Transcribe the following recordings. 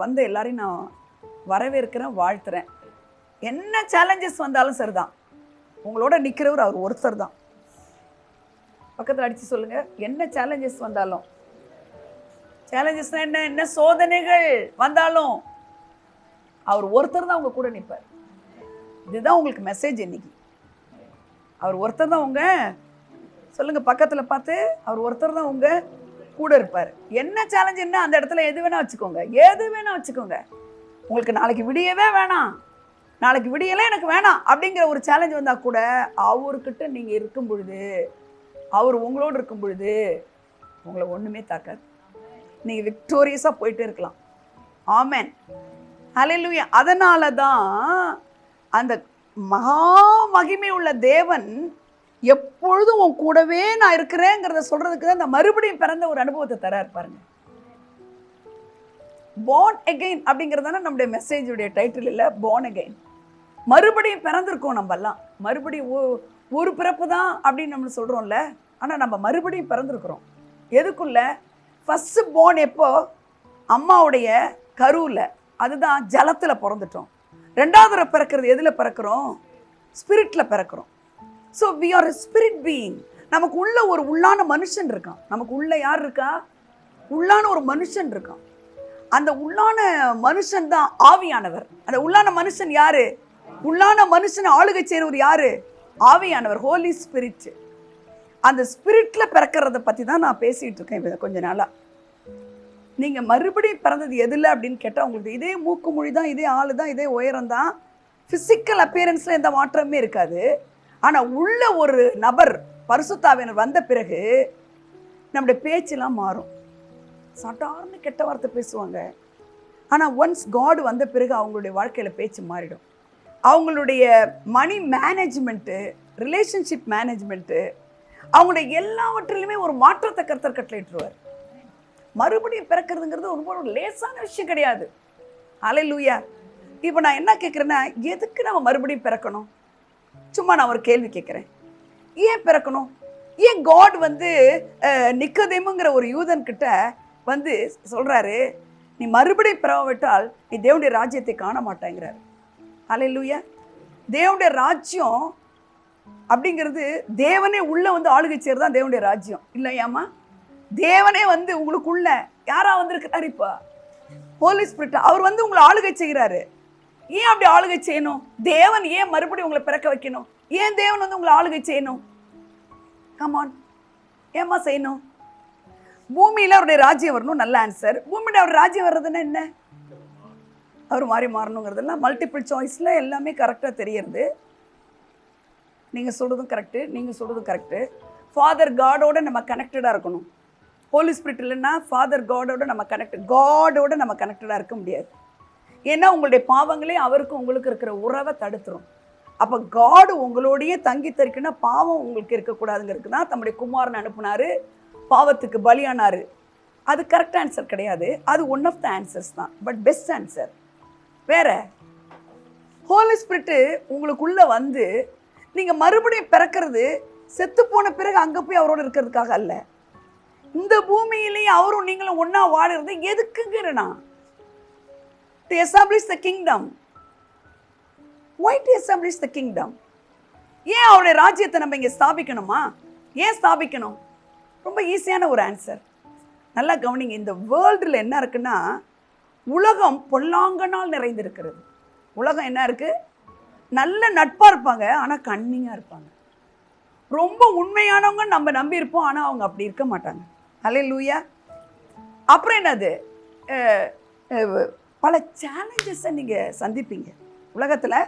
வந்து எல்லாரையும் நான் வரவேற்கிறேன், வாழ்த்துறேன். என்ன சேலஞ்சஸ் வந்தாலும் சரிதான், உங்களோட நிற்கிறவர் அவர் ஒருத்தர் தான். பக்கத்தில் அடித்து சொல்லுங்க, என்ன சேலஞ்சஸ் வந்தாலும். சேலஞ்சஸ்னா என்ன? என்ன சோதனைகள் வந்தாலும் அவர் ஒருத்தர் தான் உங்க கூட நிற்பார். இதுதான் உங்களுக்கு மெசேஜ் இன்னைக்கு. அவர் ஒருத்தர் தான் உங்க, சொல்லுங்க பக்கத்தில் பார்த்து, அவர் ஒருத்தர் தான் உங்க கூட இருப்பார். என்ன சேலஞ்ச் என்ன, அந்த இடத்துல எது வேணா வச்சுக்கோங்க, எது வேணா வச்சுக்கோங்க. உங்களுக்கு நாளைக்கு விடியவே வேணாம், நாளைக்கு விடியலாம் எனக்கு வேணாம் அப்படிங்கிற ஒரு சேலஞ்ச் வந்தால் கூட அவர்கிட்ட நீங்கள் இருக்கும் பொழுது, அவர் உங்களோடு இருக்கும் பொழுது உங்களை ஒன்றுமே தாக்காது. நீங்கள் விக்டோரியஸாக போயிட்டே இருக்கலாம். ஆமென், ஹல்லேலூயா. அதனால தான் அந்த மகா மகிமை உள்ள தேவன் எப்பொழுதும் உன் கூடவே நான் இருக்கிறேங்கிறத சொல்றதுக்கு தான் இந்த மறுபடியும் பிறந்த ஒரு அனுபவத்தை தரார் பாருங்க. born again அப்படிங்கிறதான நம்முடைய மெசேஜுடைய டைட்டில். இல்லை, born again, மறுபடியும் பிறந்திருக்கோம். நம்ம எல்லாம் மறுபடியும் ஒரு பிறப்பு தான் அப்படின்னு நம்ம சொல்கிறோம்ல, ஆனால் நம்ம மறுபடியும் பிறந்திருக்கிறோம். எதுக்குள்ள? ஃபஸ்ட்டு போர்ன் எப்போ? அம்மாவுடைய கருவில், அதுதான் ஜலத்தில் பிறந்துட்டோம். ரெண்டாவது பிறக்கிறது எதில் பிறக்கிறோம்? ஸ்பிரிட்டில் பிறக்கிறோம். So we are a spirit being. நமக்கு உள்ள ஒரு உள்ளான மனுஷன் இருக்கான். நமக்கு உள்ள யார் இருக்கா? உள்ளான ஒரு மனுஷன் இருக்கான். அந்த உள்ளான மனுஷன் தான் ஆவியானவர். அந்த உள்ளான மனுஷன் யாரு? உள்ளான மனுஷனை ஆளுகை செய்கிறவர் யாரு? ஆவியானவர், ஹோலி ஸ்பிரிட். அந்த ஸ்பிரிட்ல பிறக்கிறத பற்றி தான் நான் பேசிகிட்டு இருக்கேன் கொஞ்ச நாளாக. நீங்கள் மறுபடியும் பிறந்தது எதில் அப்படின்னு கேட்டால், உங்களுக்கு இதே மூக்கு மொழி தான், இதே ஆளு தான், இதே உயரம் தான், ஃபிசிக்கல் அப்பியரன்ஸில் எந்த மாற்றமே இருக்காது. ஆனால் உள்ள ஒரு நபர் பரிசுத்தாவினர் வந்த பிறகு நம்முடைய பேச்செல்லாம் மாறும். சட்டார்னு கெட்ட வார்த்தை பேசுவாங்க. ஆனால் ஒன்ஸ் காட் வந்த பிறகு அவங்களுடைய வாழ்க்கையில் பேச்சு மாறிடும். அவங்களுடைய மணி மேனேஜ்மெண்ட்டு, ரிலேஷன்ஷிப் மேனேஜ்மெண்ட்டு, அவங்களுடைய எல்லாவற்றிலுமே ஒரு மாற்றத்தை கர்த்தர் கட்டளையிட்டுருவார். மறுபடியும் பிறக்கிறதுங்கிறது ரொம்ப ஒரு லேசான விஷயம் கிடையாது. ஹல்லேலூயா. இப்போ நான் என்ன கேட்குறேன்னா, எதுக்கு நம்ம மறுபடியும் பிறக்கணும்? சும்மா நான் ஒரு கேள்வி கேட்குறேன். ஏன் பிறக்கணும்? ஏன் காட் வந்து நிக்கோதேமுங்கிற ஒரு யூதன்கிட்ட வந்து சொல்கிறாரு, நீ மறுபடியும் பிறவிட்டால் நீ தேவனுடைய ராஜ்யத்தை காண மாட்டேங்கிறாரு. ஹல்லேலூயா. தேவனுடைய ராஜ்யம் அப்படிங்கிறது தேவனே உள்ளே வந்து ஆளுகை செய்கிறது தான் தேவனுடைய ராஜ்யம், இல்லையாமா? தேவனே வந்து உங்களுக்குள்ள யாரா வந்திருக்கிறாரு? இப்போ ஹோலி ஸ்பிரிட், அவர் வந்து உங்களை ஆளுகை செய்கிறாரு. ஏன் அப்படி ஆளுகை செய்யணும்? தேவன் ஏன் மறுபடியும் உங்களை பிறக்க வைக்கணும்? ஏன் தேவன் வந்து உங்களை ஆளுகை செய்யணும்? கமான், ஏமா செய்யணும்? பூமியில் அவருடைய ராஜ்யம் வரணும். நல்ல ஆன்சர். பூமியில் அவர் ராஜ்யம் வர்றதுன்னா என்ன? அவர் மாதிரி மாறணுங்கிறதெல்லாம் மல்டிபிள் சாய்ஸில் எல்லாமே கரெக்டாக தெரியறது. நீங்கள் சொல்கிறதும் கரெக்டு, நீங்கள் சொல்கிறதும் கரெக்டு. ஃபாதர் காடோட நம்ம கனெக்டடாக இருக்கணும். ஹோலி ஸ்பிரிட் இல்லைன்னா ஃபாதர் காடோட நம்ம காடோட நம்ம கனெக்டடாக இருக்க முடியாது. ஏன்னா உங்களுடைய பாவங்களே அவருக்கும் உங்களுக்கு இருக்கிற உறவை தடுத்துரும். அப்போ காடு உங்களோடையே தங்கி தரிக்கணும்னா பாவம் உங்களுக்கு இருக்கக்கூடாதுங்கிறதுக்கு தான் தம்முடைய குமாரனை அனுப்புனாரு, பாவத்துக்கு பலியானாரு. அது கரெக்ட் ஆன்சர் கிடையாது, அது ஒன் ஆஃப் த ஆன்சர்ஸ் தான், பட் பெஸ்ட் ஆன்சர் வேற. ஹோலி ஸ்பிரிட்டு உங்களுக்குள்ளே வந்து நீங்கள் மறுபடியும் பிறக்கிறது செத்து போன பிறகு அங்கே போய் அவரோடு இருக்கிறதுக்காக அல்ல. இந்த பூமியிலேயே அவரும் நீங்களும் ஒன்றா வாழுறது எதுக்குங்கிறனா? To establish the kingdom. Why to establish the kingdom? ஏன் அவருடைய ராஜ்யத்தை நம்ம இங்கே ஸ்தாபிக்கணுமா? ஏன் ஸ்தாபிக்கணும்? ரொம்ப ஈஸியான ஒரு ஆன்சர். நல்லா கவனிங்க. இந்த வேர்ல்டில் என்ன இருக்குன்னா, உலகம் பொல்லாங்கனால் நிறைந்திருக்கிறது. உலகம் என்ன இருக்கு? நல்ல நட்பாக இருப்பாங்க, ஆனால் கன்னிங்காக இருப்பாங்க. ரொம்ப உண்மையானவங்க நம்ம நம்பி இருப்போம், ஆனால் அவங்க அப்படி இருக்க மாட்டாங்க. ஹல்லேலூயா. அப்புறம் என்னது? பல சேலஞ்சஸை நீங்கள் சந்திப்பீங்க. உலகத்தில்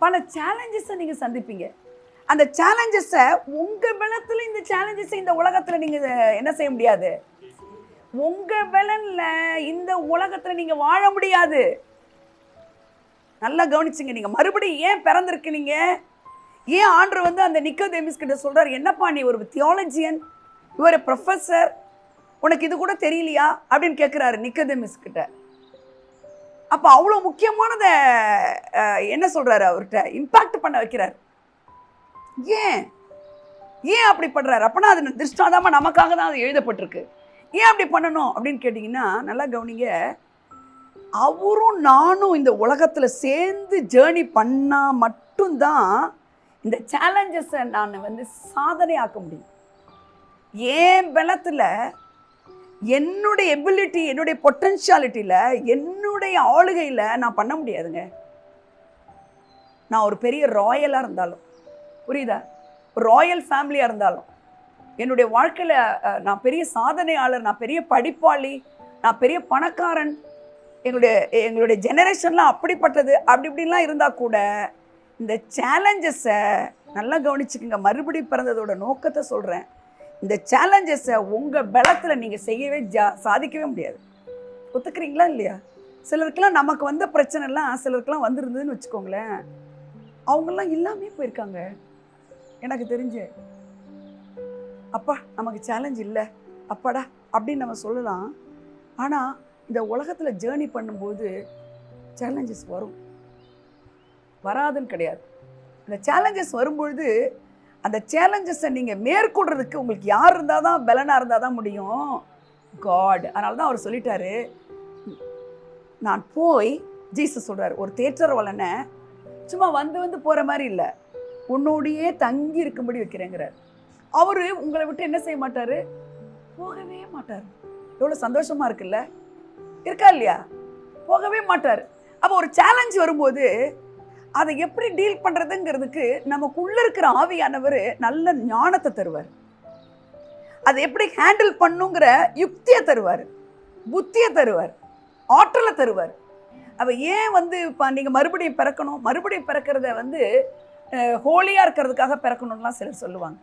பல சேலஞ்சஸை நீங்கள் சந்திப்பீங்க. அந்த சேலஞ்சஸை உங்கள் பலத்தில், இந்த சேலஞ்சஸை இந்த உலகத்தில் நீங்கள் என்ன செய்ய முடியாது. உங்கள் பலனில் இந்த உலகத்தில் நீங்கள் வாழ முடியாது. நல்லா கவனிச்சுங்க. நீங்கள் மறுபடியும் ஏன் பிறந்திருக்கீங்க? ஏன் ஆண்டவர் வந்து அந்த நிக்கோதேமிஸ் கிட்ட சொல்கிறார், என்னப்பா நீ ஒரு தியாலஜியன், ஒரு ப்ரொஃபஸர், உனக்கு இது கூட தெரியலையா அப்படின்னு கேட்குறாரு நிக்கோதேமிஸ் கிட்ட. அப்போ அவ்வளோ முக்கியமானதை என்ன சொல்கிறாரு, அவர்கிட்ட இம்பாக்ட் பண்ண வைக்கிறார். ஏன் ஏன் அப்படி பண்ணுறாரு? அப்போனா அது திருஷ்டாந்தமாக நமக்காக தான் அது எழுதப்பட்டிருக்கு. ஏன் அப்படி பண்ணணும் அப்படின்னு கேட்டிங்கன்னா, நல்லா கவனிங்க. அவரும் நானும் இந்த உலகத்தில் சேர்ந்து ஜேர்னி பண்ணால் மட்டும்தான் இந்த சேலஞ்சஸை நான் சாதனை ஆக்க முடியும். என் பலத்தில், என்னுடைய எபிலிட்டி, என்னுடைய பொட்டன்ஷியாலிட்டியில், என்னுடைய ஆளுகையில் நான் பண்ண முடியாதுங்க. நான் ஒரு பெரிய ராயலாக இருந்தாலும், புரியுதா, ராயல் ஃபேமிலியாக இருந்தாலும், என்னுடைய வாழ்க்கையில் நான் பெரிய சாதனையாளர், நான் பெரிய படிப்பாளி, நான் பெரிய பணக்காரன், எங்களுடைய ஜெனரேஷன்லாம் அப்படிப்பட்டது, அப்படி இப்படிலாம் இருந்தால் கூட இந்த சேலஞ்சஸை நல்லா கவனிச்சுக்கோங்க. மறுபடியும் பிறந்ததோட நோக்கத்தை சொல்கிறேன். இந்த சேலஞ்சஸை உங்கள் பலத்தில் நீங்கள் செய்யவே சாதிக்கவே முடியாது. ஒத்துக்கிறீங்களா இல்லையா? சிலருக்கெல்லாம் நமக்கு வந்த பிரச்சனைலாம் சிலருக்கெல்லாம் வந்துருந்ததுன்னு வச்சுக்கோங்களேன், அவங்கெல்லாம் இல்லாமே போயிருக்காங்க. எனக்கு தெரிஞ்சு அப்பா நமக்கு சேலஞ்ச் இல்லை அப்பாடா அப்படின்னு நம்ம சொல்லலாம். ஆனால் இந்த உலகத்தில் ஜேர்னி பண்ணும்போது சேலஞ்சஸ் வரும், வராதுன்னு கிடையாது. அந்த சேலஞ்சஸ் வரும்பொழுது அந்த சேலஞ்சஸை நீங்கள் மேற்கொள்றதுக்கு உங்களுக்கு யார் இருந்தால் தான், பலனாக இருந்தால் தான் முடியும், காட். அதனால தான் அவர் சொல்லிட்டாரு, நான் போய், ஜீசஸ் சொல்கிறார், ஒரு தேற்றரவாளனை சும்மா வந்து போகிற மாதிரி இல்லை, உன்னோடையே தங்கி இருக்கும்படி வைக்கிறேங்கிறார். அவர் உங்களை விட்டு என்ன செய்ய மாட்டார், போகவே மாட்டார். எவ்வளோ சந்தோஷமாக இருக்குல்ல, இருக்கா இல்லையா? போகவே மாட்டார். அப்போ ஒரு சேலஞ்ச் வரும்போது அதை எப்படி டீல் பண்ணுறதுங்கிறதுக்கு நமக்குள்ளே இருக்கிற ஆவியானவர் நல்ல ஞானத்தை தருவார். அதை எப்படி ஹேண்டில் பண்ணுங்கிற யுக்தியை தருவார், புத்தியை தருவார், ஆற்றலை தருவார். அப்போ ஏன் இப்போ நீங்கள் மறுபடியும் பிறக்கணும், மறுபடியும் பிறக்கிறத ஹோலியாக இருக்கிறதுக்காக பிறக்கணும்லாம் சிலர் சொல்லுவாங்க.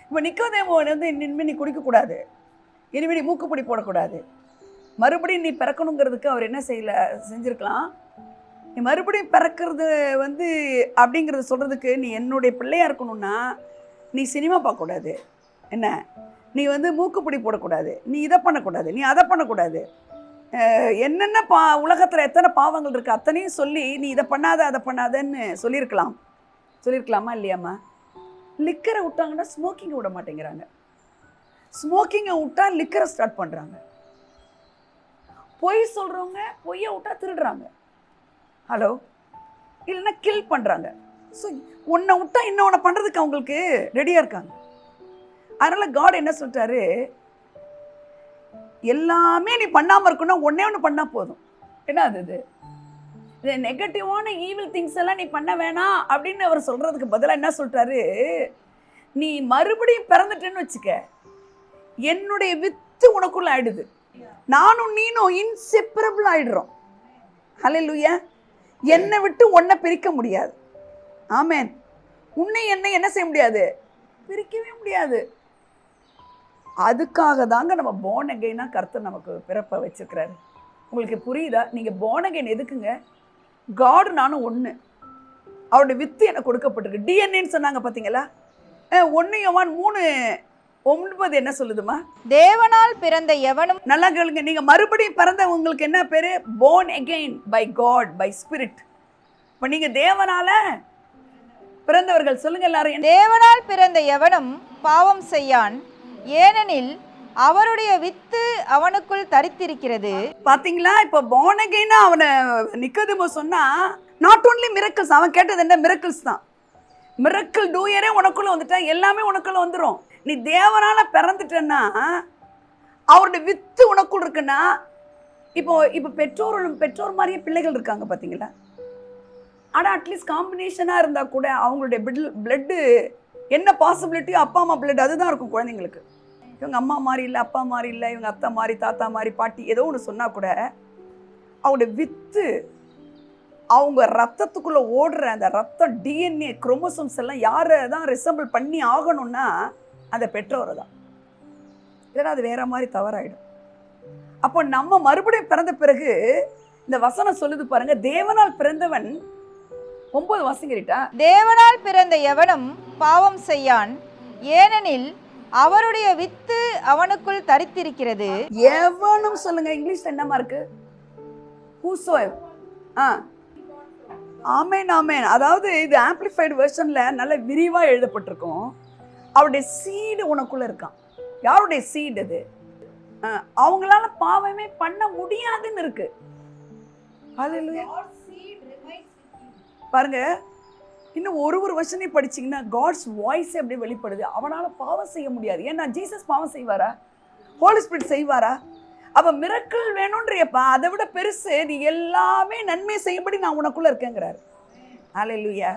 இப்போ நிக்கோதேமோன் இனிமேல் நீ குடிக்கக்கூடாது, இனிமேல் நீ மூக்குப்பிடி போடக்கூடாது, மறுபடியும் நீ பிறக்கணுங்கிறதுக்கு அவர் என்ன செஞ்சுருக்கலாம், நீ மறுபடியும் பிறக்கிறது அப்படிங்கிறத சொல்கிறதுக்கு நீ என்னுடைய பிள்ளையாக இருக்கணும்னா நீ சினிமா பார்க்கக்கூடாது, என்ன நீ மூக்குப்பிடி போடக்கூடாது, நீ இதை பண்ணக்கூடாது, நீ அதை பண்ணக்கூடாது, என்னென்ன உலகத்தில் எத்தனை பாவங்கள் இருக்குது அத்தனையும் சொல்லி நீ இதை பண்ணாத அதை பண்ணாதன்னு சொல்லியிருக்கலாமா இல்லையாம்மா? லிக்கரை விட்டாங்கன்னா ஸ்மோக்கிங்கை விட மாட்டேங்கிறாங்க, ஸ்மோக்கிங்கை விட்டா லிக்கரை ஸ்டார்ட் பண்ணுறாங்க, பொய் சொல்கிறவங்க பொய்யை விட்டா திருடுறாங்க, ஹலோ, இல்லைன்னா கில் பண்ணுறாங்க. ஸோ உன்னை விட்டா இன்னொன்று பண்ணுறதுக்கு அவங்களுக்கு ரெடியாக இருக்காங்க. அதனால் காட் என்ன சொல்லிட்டாரு, எல்லாமே நீ பண்ணாமல் இருக்கணும், ஒன்றே ஒன்று பண்ணால் போதும். என்ன அது இது நெகட்டிவான ஈவில் திங்ஸ் எல்லாம் நீ பண்ண வேணாம் அப்படின்னு அவர் சொல்கிறதுக்கு பதிலாக என்ன சொல்லிட்டாரு, நீ மறுபடியும் பிறந்துட்டேன்னு வச்சுக்க, என்னுடைய வித்து உனக்குள்ள ஆயிடுது, நானும் நீனும் இன்செப்பரபிள் ஆயிடுறோம். ஹல்லேலூயா. என்னை விட்டு உன்னை பிரிக்க முடியாது. ஆமென். உன்னை என்னை என்ன செய்ய முடியாது, பிரிக்கவே முடியாது. அதுக்காக தாங்க நம்ம born again கர்த்தர் நமக்கு பிறப்ப வச்சிருக்கிறாரு. உங்களுக்கு புரியுதா? நீங்கள் born again எதுக்குங்க? காட் நானும் ஒன்று, அவருடைய வித்து எனக்கு கொடுக்கப்பட்டிருக்கு. டிஎன்ஏன்னு சொன்னாங்க பார்த்தீங்களா? 1 யோவான் 3:9 என்ன சொல்லுதுமா? தேவனால் பிறந்த எவனும், நல்லா கேளுங்க, நீங்க மறுபடியும் பிறந்த உங்களுக்கு என்ன பேரு? born again by God, by spirit. இப்போ நீங்க தேவனால பிறந்தவர்கள். சொல்லுங்க எல்லாரும். தேவனால் பிறந்த எவனும் பாவம் செய்யான், ஏனெனில் அவருடைய வித்து அவனுக்குள் தரித்திருக்கிறது. பாத்தீங்களா? இப்போ born again அவனை நிக்கோதேமு சொன்னா, நாட் ஓன்லி மிரக்கிள்ஸ், அவன் கேட்டது என்ன? மிரக்கிள்ஸ் தான். மிரக்கிள் டூயரே உனக்குள்ள வந்துட்டா எல்லாமே உனக்குள்ள வந்துடும். நீ தேவனால பிறந்துட்டன்னா, அவருடைய வித்து உனக்குள் இருக்குன்னா, இப்போ பெற்றோர் மாதிரியே பிள்ளைகள் இருக்காங்க பார்த்தீங்களா? ஆனால் அட்லீஸ்ட் காம்பினேஷனாக இருந்தால் கூட அவங்களுடைய பிளட்டு என்ன பாசிபிலிட்டியோ அப்பா அம்மா பிளட் அதுதான் இருக்கும் குழந்தைங்களுக்கு. இவங்க அம்மா மாதிரி இல்லை, அப்பா மாதிரி இல்லை, இவங்க அத்தை மாதிரி, தாத்தா மாதிரி, பாட்டி ஏதோ ஒன்று சொன்னால் கூட அவங்களுடைய வித்து, அவங்க ரத்தத்துக்குள்ளே ஓடுற அந்த ரத்தம், டிஎன்ஏ, குரோமோசோம்ஸ் எல்லாம் யாரை தான் ரிசம்பிள் பண்ணி ஆகணும்னா அந்த பெற்றோரை தான். இல்லைன்னா அது வேற மாதிரி தவறாயிடும். அப்போ நம்ம மறுபடியும் பிறந்த பிறகு இந்த வசனம் சொல்லுது பாருங்க, தேவனால் பிறந்தவன் 9 வாசிங்கரிட்டா, தேவனால் பிறந்த எவனும் பாவம் செய்யான், ஏனெனில் அவருடைய வித்து அவனுக்குள் தரித்திருக்கிறது. எவனும் சொல்லுங்க, இங்கிலீஷ்ல என்னமா இருக்கு? whosoever. ஆமேன் ஆமேன். அதாவது இது ஆம்பிளிஃபைடு வெர்ஷன்ல நல்ல விரிவா எழுதப்பட்டிருக்கும். அவருடைய சீடு உனக்குள்ள இருக்கான். யாருடைய சீடு அது? அவங்களால பாவமே பண்ண முடியாதுன்னு இருக்கு. ஹalleluya. பாருங்க, இன்னும் ஒரு வசனம் படிச்சீங்கன்னா காட்ஸ் வாய்ஸ் அப்படியே வெளிப்படுது. அவனால பாவம் செய்ய முடியாது. ஏன்னா ஜீசஸ் பாவம் செய்வாரா? ஹோலி ஸ்பிரிட் செய்வாரா? அப்ப மிரக்கிள் வேணும்ன்றியப்பா, அதை விட பெருசு நீ எல்லாமே நன்மை செய்யும்படி நான் உனக்குள்ள இருக்கேங்கிறாரு. ஹalleluya.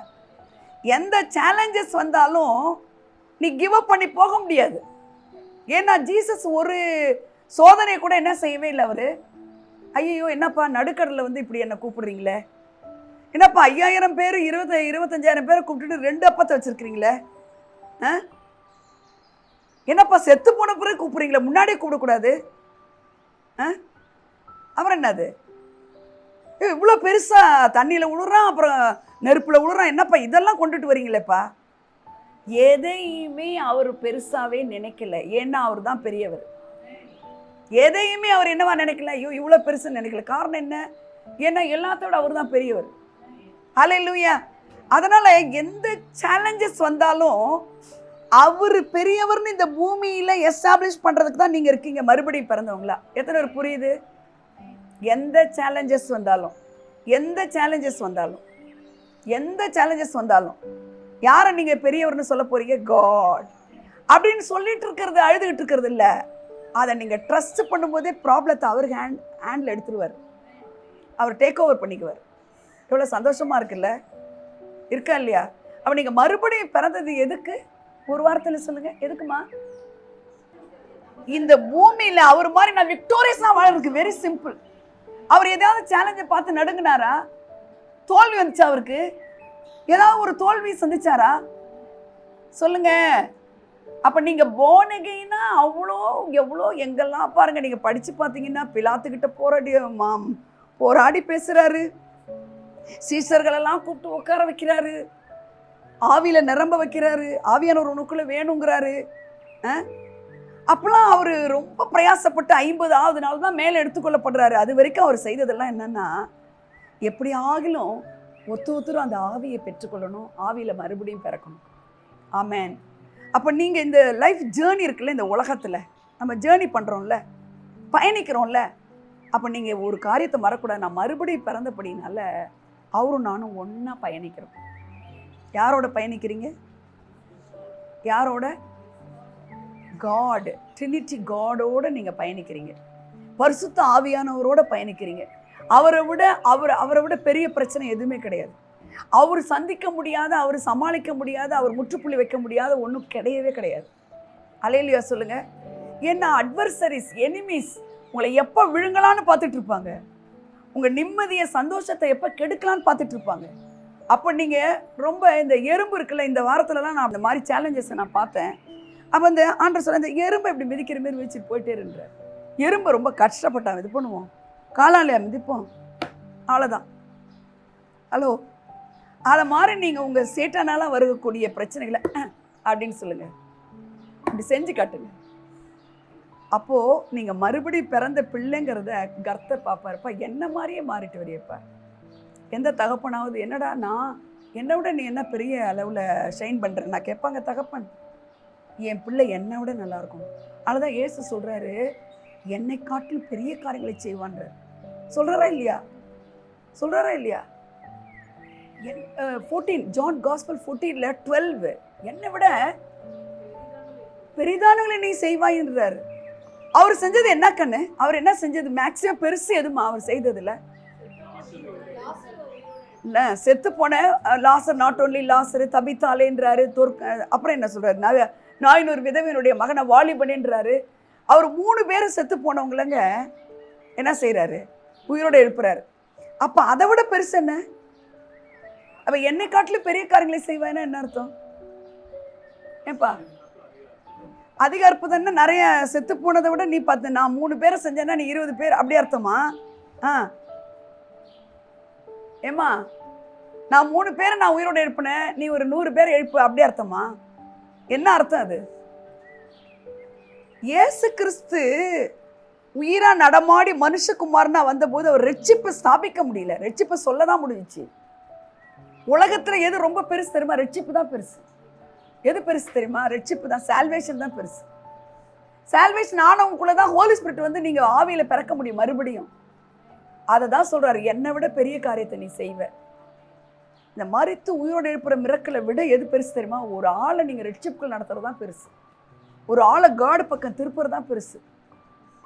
எந்த சேலஞ்சஸ் வந்தாலும் நீ கிவ் அப் பண்ணி போக முடியாது. ஏன்னா ஜீசஸ் ஒரு சோதனையை கூட என்ன செய்யவே இல்லை. அவரு ஐயோ என்னப்பா நடுக்கடலில் வந்து இப்படி என்ன கூப்பிடுறீங்களே, என்னப்பா 5000 பேர் 25,000 பேரை கூப்பிட்டுட்டு 2 அப்பத்தை வச்சிருக்கிறீங்களே, என்னப்பா செத்து போன பிறகு கூப்பிடுறீங்களே, முன்னாடியே கூப்பிடக்கூடாது. அப்புறம் என்னது இவ்வளோ பெருசா தண்ணியில் விழுறான், அப்புறம் நெருப்பில் விழுறான், என்னப்பா இதெல்லாம் கொண்டுட்டு வரீங்களேப்பா. எதையுமே அவர் பெருசாவே நினைக்கல. ஏன்னா அவர் தான் பெரியவர். எதையுமே அவர் என்னவா நினைக்கல, ஐயோ இவ்வளோ பெருசுன்னு நினைக்கல. காரணம் என்ன? ஏன்னா எல்லாத்தோட அவர் தான் பெரியவர். ஹல்லேலூயா. அதனால எந்த சேலஞ்சஸ் வந்தாலும் அவர் பெரியவர்னு இந்த பூமியில எஸ்டாப்ளிஷ் பண்றதுக்கு தான் நீங்க இருக்கீங்க, மறுபடியும் பிறந்தவங்களா. எத்தனை பேர் புரியுது? எந்த சேலஞ்சஸ் வந்தாலும், எந்த சேலஞ்சஸ் வந்தாலும், எந்த சேலஞ்சஸ் வந்தாலும் யாரை நீங்க பெரியவர்னு சொல்ல போறீங்க? காட் அப்படின்னு சொல்லிட்டு இருக்கிறது, அழுதுகிட்டு இருக்கிறது இல்லை. அதை நீங்க ட்ரஸ்ட் பண்ணும்போதே ப்ராப்ளத்தை அவர் ஹேண்டில் எடுத்துருவார். அவர் டேக் ஓவர் பண்ணிக்குவார். எவ்வளோ சந்தோஷமா இருக்குல்ல, இருக்கா இல்லையா? அப்ப நீங்க மறுபடியும் பிறந்தது எதுக்கு? ஒரு வாரத்தில் சொல்லுங்க, எதுக்குமா? இந்த பூமியில அவர் மாதிரி நான் விக்டோரியஸா வாழறதுக்கு. Very simple. அவர் ஏதாவது சேலஞ்சை பார்த்து நடுங்கினாரா? தோல்வி வந்துச்சா? அவருக்கு ஏதாவது ஒரு தோல்வி சந்திச்சாரா? சொல்லுங்க. அப்ப நீங்க born again அவ்வளோ எவ்வளோ எங்கெல்லாம் பாருங்க. நீங்க படிச்சு பார்த்தீங்கன்னா பிலாத்துக்கிட்ட போராடி பேசுறாரு, சீசர்களெல்லாம் கூப்பிட்டு உட்கார வைக்கிறாரு, ஆவியில நிரம்ப வைக்கிறாரு, ஆவியானவர் உனக்குள்ள வேணுங்கிறாரு. அப்பெல்லாம் அவரு ரொம்ப பிரயாசப்பட்டு 50வது நாள் தான் மேலே எடுத்துக்கொள்ளப்படுறாரு. அது வரைக்கும் அவர் செய்ததெல்லாம் என்னன்னா, எப்படி ஆகிலும் ஒருத்தரும் அந்த ஆவியை பெற்றுக்கொள்ளணும், ஆவியில மறுபடியும் பிறக்கணும். ஆமேன். அப்போ நீங்கள் இந்த லைஃப் ஜேர்னி இருக்குல்ல, இந்த உலகத்தில் நம்ம ஜேர்னி பண்ணுறோம்ல, பயணிக்கிறோம்ல, அப்போ நீங்கள் ஒரு காரியத்தை மறக்கூடாது. நான் மறுபடியும் பிறந்தபடினால அவரும் நானும் ஒன்றா பயணிக்கிறோம். யாரோட பயணிக்கிறீங்க? யாரோட? காட், ட்ரினிட்டி காடோடு நீங்கள் பயணிக்கிறீங்க. பரிசுத்த ஆவியானவரோட பயணிக்கிறீங்க. அவரை விட பெரிய பிரச்சனை எதுவுமே கிடையாது. அவர் சந்திக்க முடியாத, அவர் சமாளிக்க முடியாத, அவர் முற்றுப்புள்ளி வைக்க முடியாத ஒன்றும் கிடையவே கிடையாது. அல்லேலூயா சொல்லுங்க. ஏன்னா அட்வர்சரிஸ், எனிமீஸ் உங்களை எப்போ விழுங்கலான்னு பார்த்துட்டு இருப்பாங்க. உங்கள் நிம்மதியை, சந்தோஷத்தை எப்போ கெடுக்கலான்னு பார்த்துட்டு இருப்பாங்க. அப்போ நீங்கள் ரொம்ப இந்த எறும்பு இருக்குல்ல, இந்த வாரத்துலலாம் நான் அந்த மாதிரி சேலஞ்சஸை நான் பார்த்தேன். அப்போ இந்த ஆண்டவர் சொல்ல, இந்த எறும்பை இப்படி மிதிக்கிற மாரி மிதிச்சுட்டு போயிட்டே இருன்ற. எறும்பை ரொம்ப கஷ்டப்பட்டான். இது பண்ணுவோம், காலாலையா மிதிப்போம், அவ்வளோதான். ஹலோ, அதை மாதிரி நீங்கள் உங்கள் சேட்டானால வரக்கூடிய பிரச்சனைகளை அப்படின்னு சொல்லுங்கள், அப்படி செஞ்சு காட்டுங்க. அப்போது நீங்கள் மறுபடியும் பிறந்த பிள்ளைங்கிறத கர்த்தர் பார்ப்பாருப்பா, என்ன மாதிரியே மாறிட்டு வரையப்பா. எந்த தகப்பனாவது என்னடா நான் என்னை விட நீ என்ன பெரிய அளவில் ஷைன் பண்ணுற நான் கேட்பாங்க. தகப்பன், என் பிள்ளை என்னை விட நல்லாயிருக்கும். அதுதான் இயேசு சொல்கிறாரு, என்னை காட்டிலும் பெரிய காரியங்களை செய்வான்ற. சொல்கிறாரா இல்லையா? சொல்கிறாரா இல்லையா? 14 ஜான் காஸ்பல் 14:12 என்னை விட பெரிதானங்களை நீ செய்வாயின்றாரு. அவர் செஞ்சது என்ன கண்ணு? அவர் என்ன செஞ்சது? மேக்ஸிமம் பெருசு எதுமா அவர் செய்ததில்ல? இல்லை, செத்து போன லாசர், நாட் ஓன்லி லாசர், தபித்தாலேன்றாரு. அப்புறம் என்ன சொல்றாரு? நான் ஒரு விதவையினுடைய மகனை வாலிபன்ன்றாரு. அவர் 3 பேரும் செத்து போனவங்களங்க என்ன செய்யறாரு? உயிரோட எழுப்புறாரு. அப்ப அதை விட பெருசு என்ன? அப்ப என்னை காட்டிலும் பெரிய காரியங்களை செய்வான்னா என்ன அர்த்தம்? ஏப்பா, அதிக அற்புதம்னா நிறைய செத்து போனதை விட நீ 10, நான் 3 பேரை செஞ்சேன்னா நீ 20 பேர், அப்படி அர்த்தமா? ஏமா, நான் 3 பேரை நான் உயிரோட எழுப்பினேன், நீ ஒரு 100 பேர் எழுப்பு, அப்படி அர்த்தமா? என்ன அர்த்தம் அது? இயேசு கிறிஸ்து உயிரா நடமாடி மனுஷகுமாரனா வந்தபோது அவர் ரட்சிப்பை ஸ்தாபிக்க முடியல, ரட்சிப்பை சொல்லதான் முடிஞ்சிச்சு. உலகத்துல எது ரொம்ப பெருசு தெரியுமா? ரட்சிப்பு தான் பெருசு. எது பெருசு தெரியுமா? ரட்சிப்பு தான். சால்வேஷன் தான் பெருசு. சால்வேஷன் ஆனவங்களுக்குள்ளதான் ஹோலி ஸ்பிரிட் வந்து நீங்க ஆவியில பிறக்க முடியும் மறுபடியும். அதை தான் சொல்றாரு, என்னை விட பெரிய காரியத்தை நீ செய்வ. இந்த மரித்து உயிரோடு எழுப்புற மிரக்கலை விட எது பெருசு தெரியுமா? ஒரு ஆளை நீங்க ரெட்ஷிப்புகள் நடத்துறது தான் பெருசு. ஒரு ஆளை காடு பக்கம் திருப்புறது தான் பெருசு.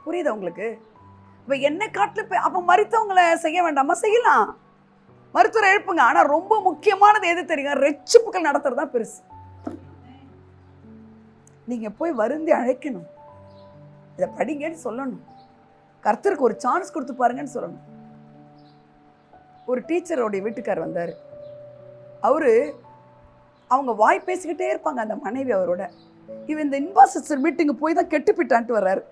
புரியுதா உங்களுக்கு? இப்போ என்ன காட்டுல அப்போ மரித்தவங்களை செய்ய வேண்டாமா? செய்யலாம், மருத்துவரை எழுப்புங்க. ஆனா ரொம்ப முக்கியமானது எது தெரியுங்க? ரெட்ஷிப்புகள் நடத்துறது தான் பெருசு. நீங்க போய் வருந்தி அழைக்கணும், இதை படிங்கன்னு சொல்லணும், கர்த்தருக்கு ஒரு சான்ஸ் கொடுத்து பாருங்கன்னு சொல்லணும். ஒரு டீச்சரோடைய வீட்டுக்கார் வந்தார். அவங்க வாய் பேசிக்கிட்டே இருப்பாங்க அந்த மனைவி அவரோட. இவன் இந்த இன்பாஸ்டர் மீட்டிங்கு போய் தான் கெட்டுப்பிட்டான்ட்டு வர்றாரு.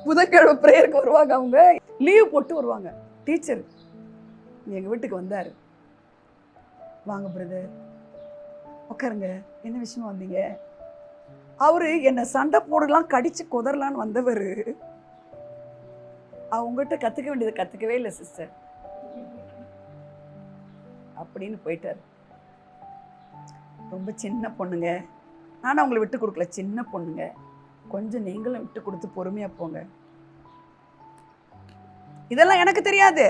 புதன்கிழமை ப்ரேயருக்கு வருவாங்க, அவங்க லீவ் போட்டு வருவாங்க. டீச்சர் எங்கள் வீட்டுக்கு வந்தார். வாங்க பிரதர் உட்காருங்க, என்ன விஷயமா வந்தீங்க? அவரு என்னை சண்டை போடலாம் கடிச்சு குதறலான்னு வந்தவர். அவங்ககிட்ட கற்றுக்க வேண்டியதை கற்றுக்கவே இல்லை சிஸ்டர் அப்படின்னு போயிட்டார். ரொம்ப சின்ன பொண்ணுங்க, நானும் அவங்களை விட்டு கொடுக்கல, சின்ன பொண்ணுங்க, கொஞ்சம் நீங்களும் விட்டு கொடுத்து பொறுமையாக போங்க. இதெல்லாம் எனக்கு தெரியாது,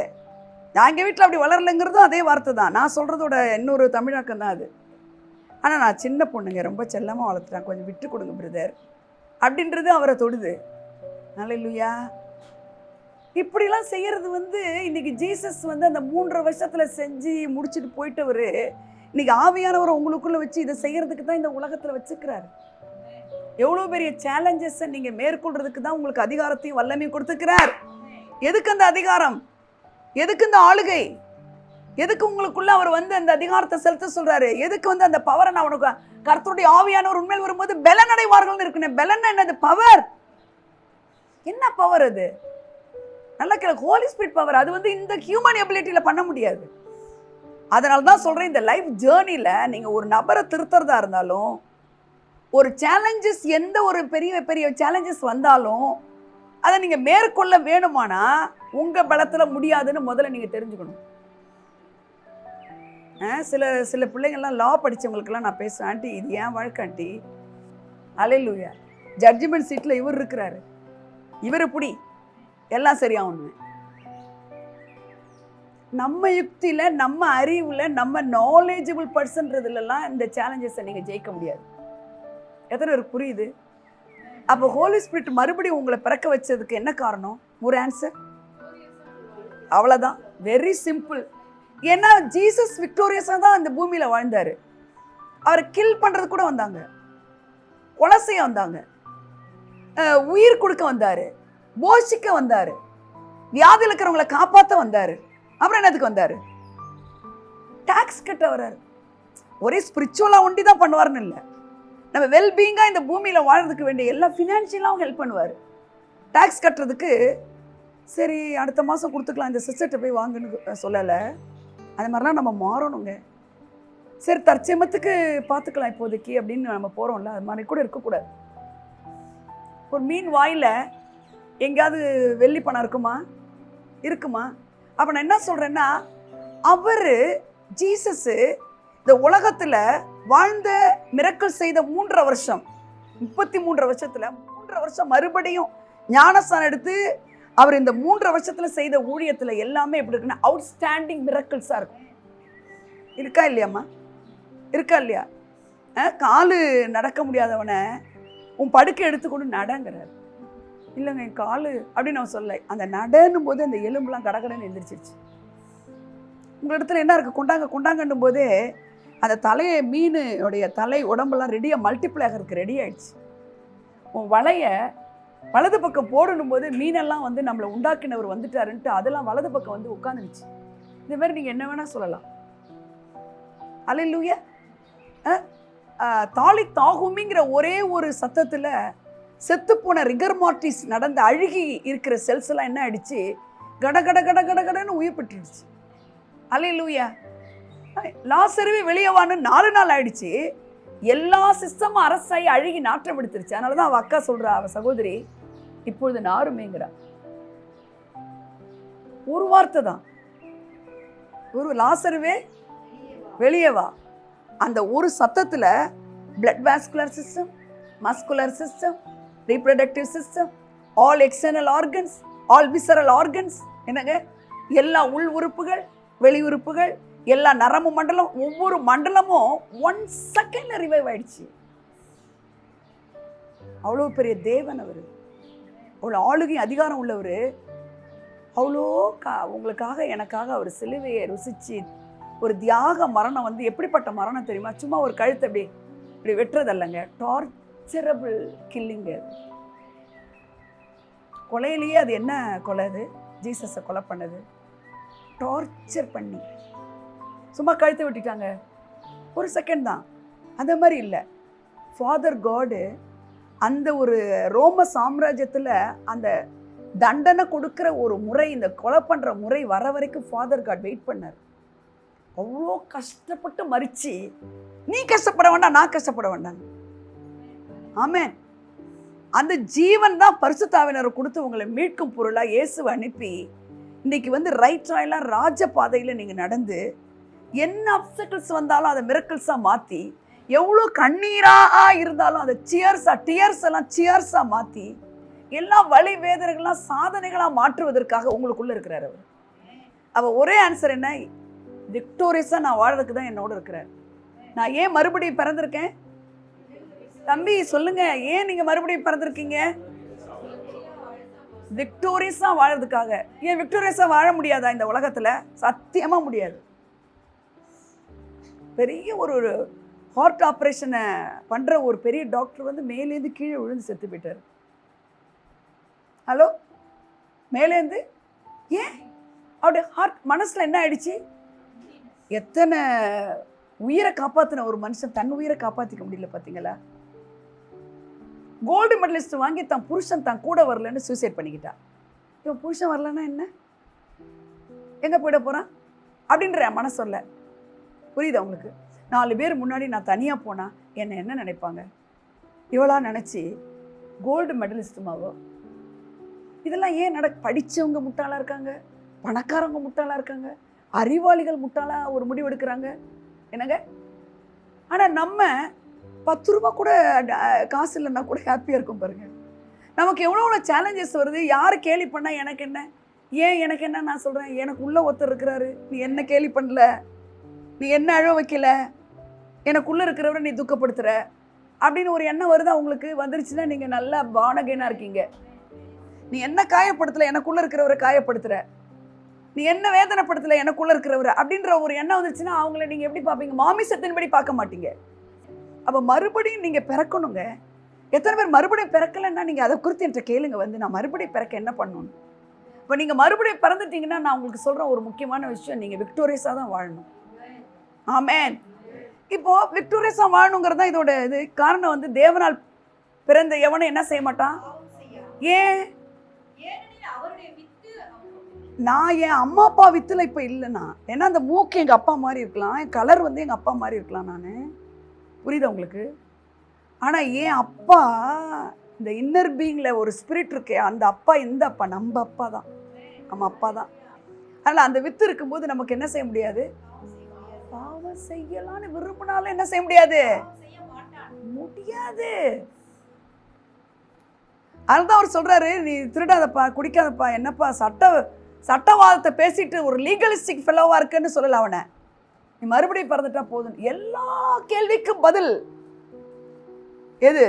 நான் எங்கள் வீட்டில் அப்படி வளரலைங்கிறதும் அதே வார்த்தை தான். நான் சொல்கிறதோட இன்னொரு தமிழாக்கம் தான் அது. ஆனால் நான் சின்ன பொண்ணுங்க, ரொம்ப செல்லமாக வளர்த்துறேன், கொஞ்சம் விட்டு கொடுங்க பிரதர் அப்படின்றது அவரை தொடுது. அல்லேலூயா. இப்படிலாம் செய்கிறது இன்னைக்கு ஜீசஸ் அந்த 3.5 வருஷத்தில் செஞ்சு முடிச்சுட்டு போயிட்டவர் இன்னைக்கு ஆவியானவரை உங்களுக்குள்ளே வச்சு இதை செய்கிறதுக்கு தான் இந்த உலகத்தில் வச்சுக்கிறாரு. எவ்வளோ பெரிய சேலஞ்சஸை நீங்கள் மேற்கொள்றதுக்கு தான் உங்களுக்கு அதிகாரத்தையும் வல்லமையும் கொடுத்துக்கிறார். எதுக்கு அந்த அதிகாரம்? எதுக்கு இந்த ஆளுகை? எதுக்கு உங்களுக்குள்ள அவர் அந்த அதிகாரத்தை செலுத்த சொல்றாரு? எதுக்கு அந்த பவரை நான் உனக்கு கர்த்தருடைய ஆவியானவர் உண்மையில் வரும்போது பெலன் அடைவார்கள் இருக்குன்னு. பெலன் என்னது? பவர். என்ன பவர் அது? நல்ல ஹோலி ஸ்பிரிட் பவர். அது இந்த ஹியூமன் எபிலிட்டியில பண்ண முடியாது. அதனால தான் சொல்றேன், இந்த லைஃப் ஜேர்னில நீங்க ஒரு நபரை திருத்துறதா இருந்தாலும், ஒரு சேலஞ்சஸ், எந்த ஒரு பெரிய பெரிய சேலஞ்சஸ் வந்தாலும் அதை நீங்க மேற்கொள்ள வேணுமானா உங்க பலத்துல முடியாதுன்னு முதல்ல நீங்க தெரிஞ்சுக்கணும். சில பிள்ளைங்கள்லாம் லா படித்தவங்களுக்கெல்லாம் நான் பேசுவேன், ஆண்டி இது ஏன் வாழ்க்கை ஆண்டி, அல்லேலூயா, ஜட்ஜ்மெண்ட் சீட்டில் இவர் இருக்கிறாரு, இவர் இப்படி எல்லாம் சரியாகணும். நம்ம யுக்தியில், நம்ம அறிவில், நம்ம நாலேஜபிள் பர்சன்றதுலாம் இந்த சேலஞ்சஸை நீங்கள் ஜெயிக்க முடியாது. எத்தனை பேருக்கு புரியுது? அப்போ ஹோலி ஸ்பிரிட் மறுபடியும் உங்களை பிறக்க வச்சதுக்கு என்ன காரணம்? ஒரு ஆன்சர், அவ்வளோதான். Very simple. ஏன்னா ஜீசஸ் விக்டோரியஸாக தான் அந்த பூமியில் வாழ்ந்தார். அவரை கில் பண்ணுறது கூட வந்தாங்க, கொலை செய்ய வந்தாங்க, உயிர் கொடுக்க வந்தார், போஷிக்க வந்தார், வியாதியில் இருக்கிறவங்களை காப்பாற்ற வந்தார். அப்புறம் என்னதுக்கு வந்தார்? டாக்ஸ் கட்ட வர்றாரு. ஒரே ஸ்பிரிச்சுவலாக ஒண்டி தான் பண்ணுவார்னு இல்லை, நம்ம வெல்பீயிங்காக இந்த பூமியில் வாழ்றதுக்கு வேண்டிய எல்லா ஃபினான்ஷியலாகவும் ஹெல்ப் பண்ணுவார். டாக்ஸ் கட்டுறதுக்கு சரி அடுத்த மாதம் கொடுத்துக்கலாம், இந்த சிஸ்டர்கிட்ட போய் வாங்கன்னு சொல்லலை. அது மாதிரிலாம் நம்ம மாறணுங்க. சரி தற்சமயத்துக்கு பார்த்துக்கலாம் இப்போதைக்கு அப்படின்னு நம்ம போகிறோம்ல, அது மாதிரி கூட இருக்கக்கூடாது. ஒரு மீன் வாயில் எங்கேயாவது வெள்ளி பணம் இருக்குமா? அப்போ நான் என்ன சொல்கிறேன்னா, அவர் ஜீசஸ்ஸு இந்த உலகத்தில் வாழ்ந்த மிரக்கல் செய்த 3.5 வருஷம், 33 வருஷத்தில் 3.5 வருஷம் மறுபடியும் ஞானஸ்தானம் எடுத்து அவர் இந்த 3.5 வருஷத்தில் செய்த ஊழியத்தில் எல்லாமே எப்படி இருக்குன்னா அவுட்ஸ்டாண்டிங் மிரக்கல்ஸாக இருக்கும். இருக்கா இல்லையாம்மா? இருக்கா இல்லையா? காலு நடக்க முடியாதவனை உன் படுக்கை எடுத்துக்கொண்டு நடங்கிறார். இல்லைங்க என் காலு அப்படின்னு நான் சொல்ல, அந்த நடனும் போது அந்த எலும்புலாம் கடகடன்னு எழுந்திரிச்சிருச்சு. உங்கள் இடத்துல என்ன இருக்குது? கொண்டாங்கன்னும் போதே அந்த தலையை, மீனுடைய தலை உடம்பெல்லாம் ரெடியாக மல்டிப்ளை ஆகிறதுக்கு ரெடி ஆயிடுச்சு. உன் வலையை வலது பக்கம் போடணும் போது மீனெல்லாம் நம்மளை உண்டாக்கினவர் வந்துட்டாருன்ட்டு அதெல்லாம் வலது பக்கம் உட்காந்துருச்சு. இந்த மாதிரி நீங்கள் என்ன வேணால் சொல்லலாம். அல்லேலூயா. தாலி தாகுமிங்கிற ஒரே ஒரு சத்தத்தில் செத்துப்போன ரிகர் மார்டிஸ் நடந்த அழுகி இருக்கிற செல்ஸ் எல்லாம் என்ன ஆயிடுச்சு? கடன்னு உயிர் பெற்றுடுச்சு. அல்லேலூயா. லாசருவே வெளியவான்னு 4 நாள் ஆயிடுச்சு. எல்லா சிஸ்டமும் அரசாயி அழுகி நாற்றம் எடுத்துருச்சு. அதனால தான் அவ அக்கா சொல்றா, அவ சகோதரி இப்பொழுது நாருமேங்கிறா. ஒரு வார்த்தை தான், ஒரு லாசருவே வெளியே வா. அந்த ஒரு சத்தத்தில் blood vascular system, muscular system, reproductive system, all external organs, all visceral organs, என்னங்க, எல்லா உள் உறுப்புகள், வெளி உறுப்புகள், எல்லா நரம்பு மண்டலம், ஒவ்வொரு மண்டலமும் 1 செகண்ட்ல ரிவைவ் ஆயிடுச்சு. அவ்வளோ பெரிய தேவன் அவரு, அவ்வளோ ஆளுகை அதிகாரம் உள்ளவர். அவ்வளோ உங்களுக்காக எனக்காக அவர் சிலுவையை ருசிச்சு ஒரு தியாக மரணம் வந்து எப்படிப்பட்ட மரணம் தெரியுமா? சும்மா ஒரு கழுத்தை அப்படி இப்படி வெட்டுறதல்லங்க, டார்ச்சரபிள் கில்லிங். கொலையிலேயே அது என்ன கொலை? அது ஜீசஸை கொலை பண்ணது டார்ச்சர் பண்ணி சும்மா கழுத்தை வெட்டிட்டாங்க, ஒரு செகண்ட் தான். அந்த மாதிரி இல்லை, ஃபாதர் காடு அந்த ஒரு ரோம சாம்ராஜ்யத்தில் அந்த தண்டனை கொடுக்குற ஒரு முறை, இந்த கொலை பண்ணுற முறை வர வரைக்கும் ஃபாதர் காட் வெயிட் பண்ணார். அவ்வளோ கஷ்டப்பட்டு மறிச்சு, நீ கஷ்டப்பட வேண்டாம், நான் கஷ்டப்பட வேண்டாம். ஆமென். அந்த ஜீவன் தான் பரிசுத்த ஆவியானவரை கொடுத்து உங்களை மீட்கும் பொருளாக இயேசுவை அனுப்பி இன்னைக்கு வந்து ரைட்டாயெல்லாம் ராஜ பாதையில் நீங்கள் நடந்து என்ன அப்சக்கிள்ஸ் வந்தாலும் அதை மிரக்கிள்ஸாக மாற்றி, எவ்வளோ கண்ணீராக இருந்தாலும் அதை டியர்ஸ் எல்லாம் சியர்ஸாக மாற்றி எல்லா வலி வேதனைகள்லாம் சாதனைகளாக மாற்றுவதற்காக உங்களுக்குள்ளே இருக்கிறார் அவர். அவள் ஒரே ஆன்சர் என்ன? விக்டோரியஸாக நான் வாழறதுக்கு தான் என்னோட இருக்கிறார். நான் ஏன் மறுபடியும் பிறந்திருக்கேன்? தம்பி சொல்லுங்க, ஏன் நீங்கள் மறுபடியும் பிறந்திருக்கீங்க? விக்டோரியஸாக வாழறதுக்காக. ஏன் விக்டோரியஸாக வாழ முடியாதா இந்த உலகத்தில்? சத்தியமாக முடியாது. பெரிய ஒரு ஹார்ட் ஆப்ரேஷனை பண்ணுற ஒரு பெரிய டாக்டர் வந்து மேலேருந்து கீழே விழுந்து செத்து போயிட்டார். ஹலோ, மேலேருந்து ஏன்? அவருடைய ஹார்ட் மனசில் என்ன ஆயிடுச்சு? எத்தனை உயிரை காப்பாற்றின ஒரு மனுஷன் தன் உயிரை காப்பாற்றிக்க முடியல பார்த்தீங்களா? கோல்டு மெடலிஸ்ட் வாங்கி தன் புருஷன் தான் கூட வரலன்னு சூசைட் பண்ணிக்கிட்டா. இவன் புருஷன் வரலன்னா என்ன, எங்கே போயிட போகிறான் அப்படின்ற மனசு சொல்ல. புரியுதா உங்களுக்கு? 4 பேர் முன்னாடி நான் தனியாக போனால் என்னை என்ன நினைப்பாங்க? இவளா நினச்சி கோல்டு மெடலிஸ்ட்டுமாவோ? இதெல்லாம் ஏன் படித்தவங்க முட்டாளாக இருக்காங்க, பணக்காரவங்க முட்டாளாக இருக்காங்க, அறிவாளிகள் முட்டாளாக ஒரு முடிவு எடுக்கிறாங்க. என்னங்க, ஆனால் நம்ம 10 ரூபா கூட காசு இல்லைன்னா கூட ஹாப்பியாக இருக்கும் பாருங்க. நமக்கு எவ்வளோ சேலஞ்சஸ் வருது. யார் கேலி பண்ணால் எனக்கு என்ன, ஏன் எனக்கு என்ன? நான் சொல்கிறேன், எனக்கு உள்ள ஒருத்தர் இருக்கிறாரு. நீ என்ன கேலி பண்ணல, நீ என்ன அழ வைக்கல, எனக்குள்ளே இருக்கிறவரை நீ துக்கப்படுத்துகிற அப்படின்னு ஒரு எண்ணம் வருதா உங்களுக்கு? வந்துருச்சுன்னா நீங்கள் நல்லா பானகேனாக இருக்கீங்க. நீ என்ன காயப்படுத்தலை, எனக்குள்ளே இருக்கிறவரை காயப்படுத்துகிற. நீ என்ன வேதனைப்படுத்தலை, எனக்குள்ளே இருக்கிறவரை அப்படின்ற ஒரு எண்ணம் வந்துருச்சுன்னா அவங்கள நீங்கள் எப்படி பார்ப்பீங்க? மாமிசத்தின்படி பார்க்க மாட்டீங்க. அப்போ மறுபடியும் நீங்கள் பிறக்கணுங்க. எத்தனை பேர் மறுபடியும் பிறக்கலைன்னா நீங்கள் அதை குறித்து என்கிட்ட கேளுங்க, வந்து நான் மறுபடியும் பிறக்க என்ன பண்ணணும். இப்போ நீங்கள் மறுபடியும் பிறந்துட்டீங்கன்னா நான் உங்களுக்கு சொல்கிறேன் ஒரு முக்கியமான விஷயம், நீங்கள் விக்டோரியஸாக தான் வாழணும். ஆமென். இப்போது விக்டோரியஸாக வாழணுங்கிறது தான் இதோட இது காரணம். வந்து தேவனால் பிறந்த எவனும் என்ன செய்ய மாட்டான். ஏன்? நான் என் அம்மா அப்பா வித்துல இப்போ இல்லைண்ணா. ஏன்னா அந்த மூக்கு எங்கள் அப்பா மாதிரி இருக்கலாம், என் கலர் வந்து எங்கள் அப்பா மாதிரி இருக்கலாம். நான் புரியுதா உங்களுக்கு? ஆனால் என் அப்பா, இந்த இன்னர் பீயிங்கில் ஒரு ஸ்பிரிட் இருக்கே, அந்த அப்பா எந்த அப்பா? நம்ம அப்பா தான், நம்ம அப்பா தான். அதனால் அந்த வித்து இருக்கும்போது நமக்கு என்ன செய்ய முடியாது? பாவம் செய்யலான்னு விரும்பினாலும் என்ன செய்ய முடியாது, முடியாது. அதுதான் அவர் சொல்கிறாரு, நீ திருடாதப்பா, குடிக்காதப்பா, என்னப்பா சட்டவாதத்தை பேசிட்டு ஒரு லீகலிஸ்டிக் ஃபெல்லோவாக இருக்குன்னு சொல்லலை அவனை. நீ மறுபடியும் பிறந்துட்டா போதும். எல்லா கேள்விக்கும் பதில் எது?